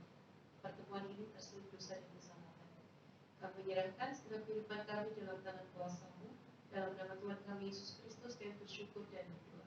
pertemuan ini terselip dosa dan kesalahan. Kami menyerahkan segenap kehidupan kami dalam tangan kuasa-Mu, dalam nama Tuhan kami Yesus Kristus, kami bersyukur dan berdoa.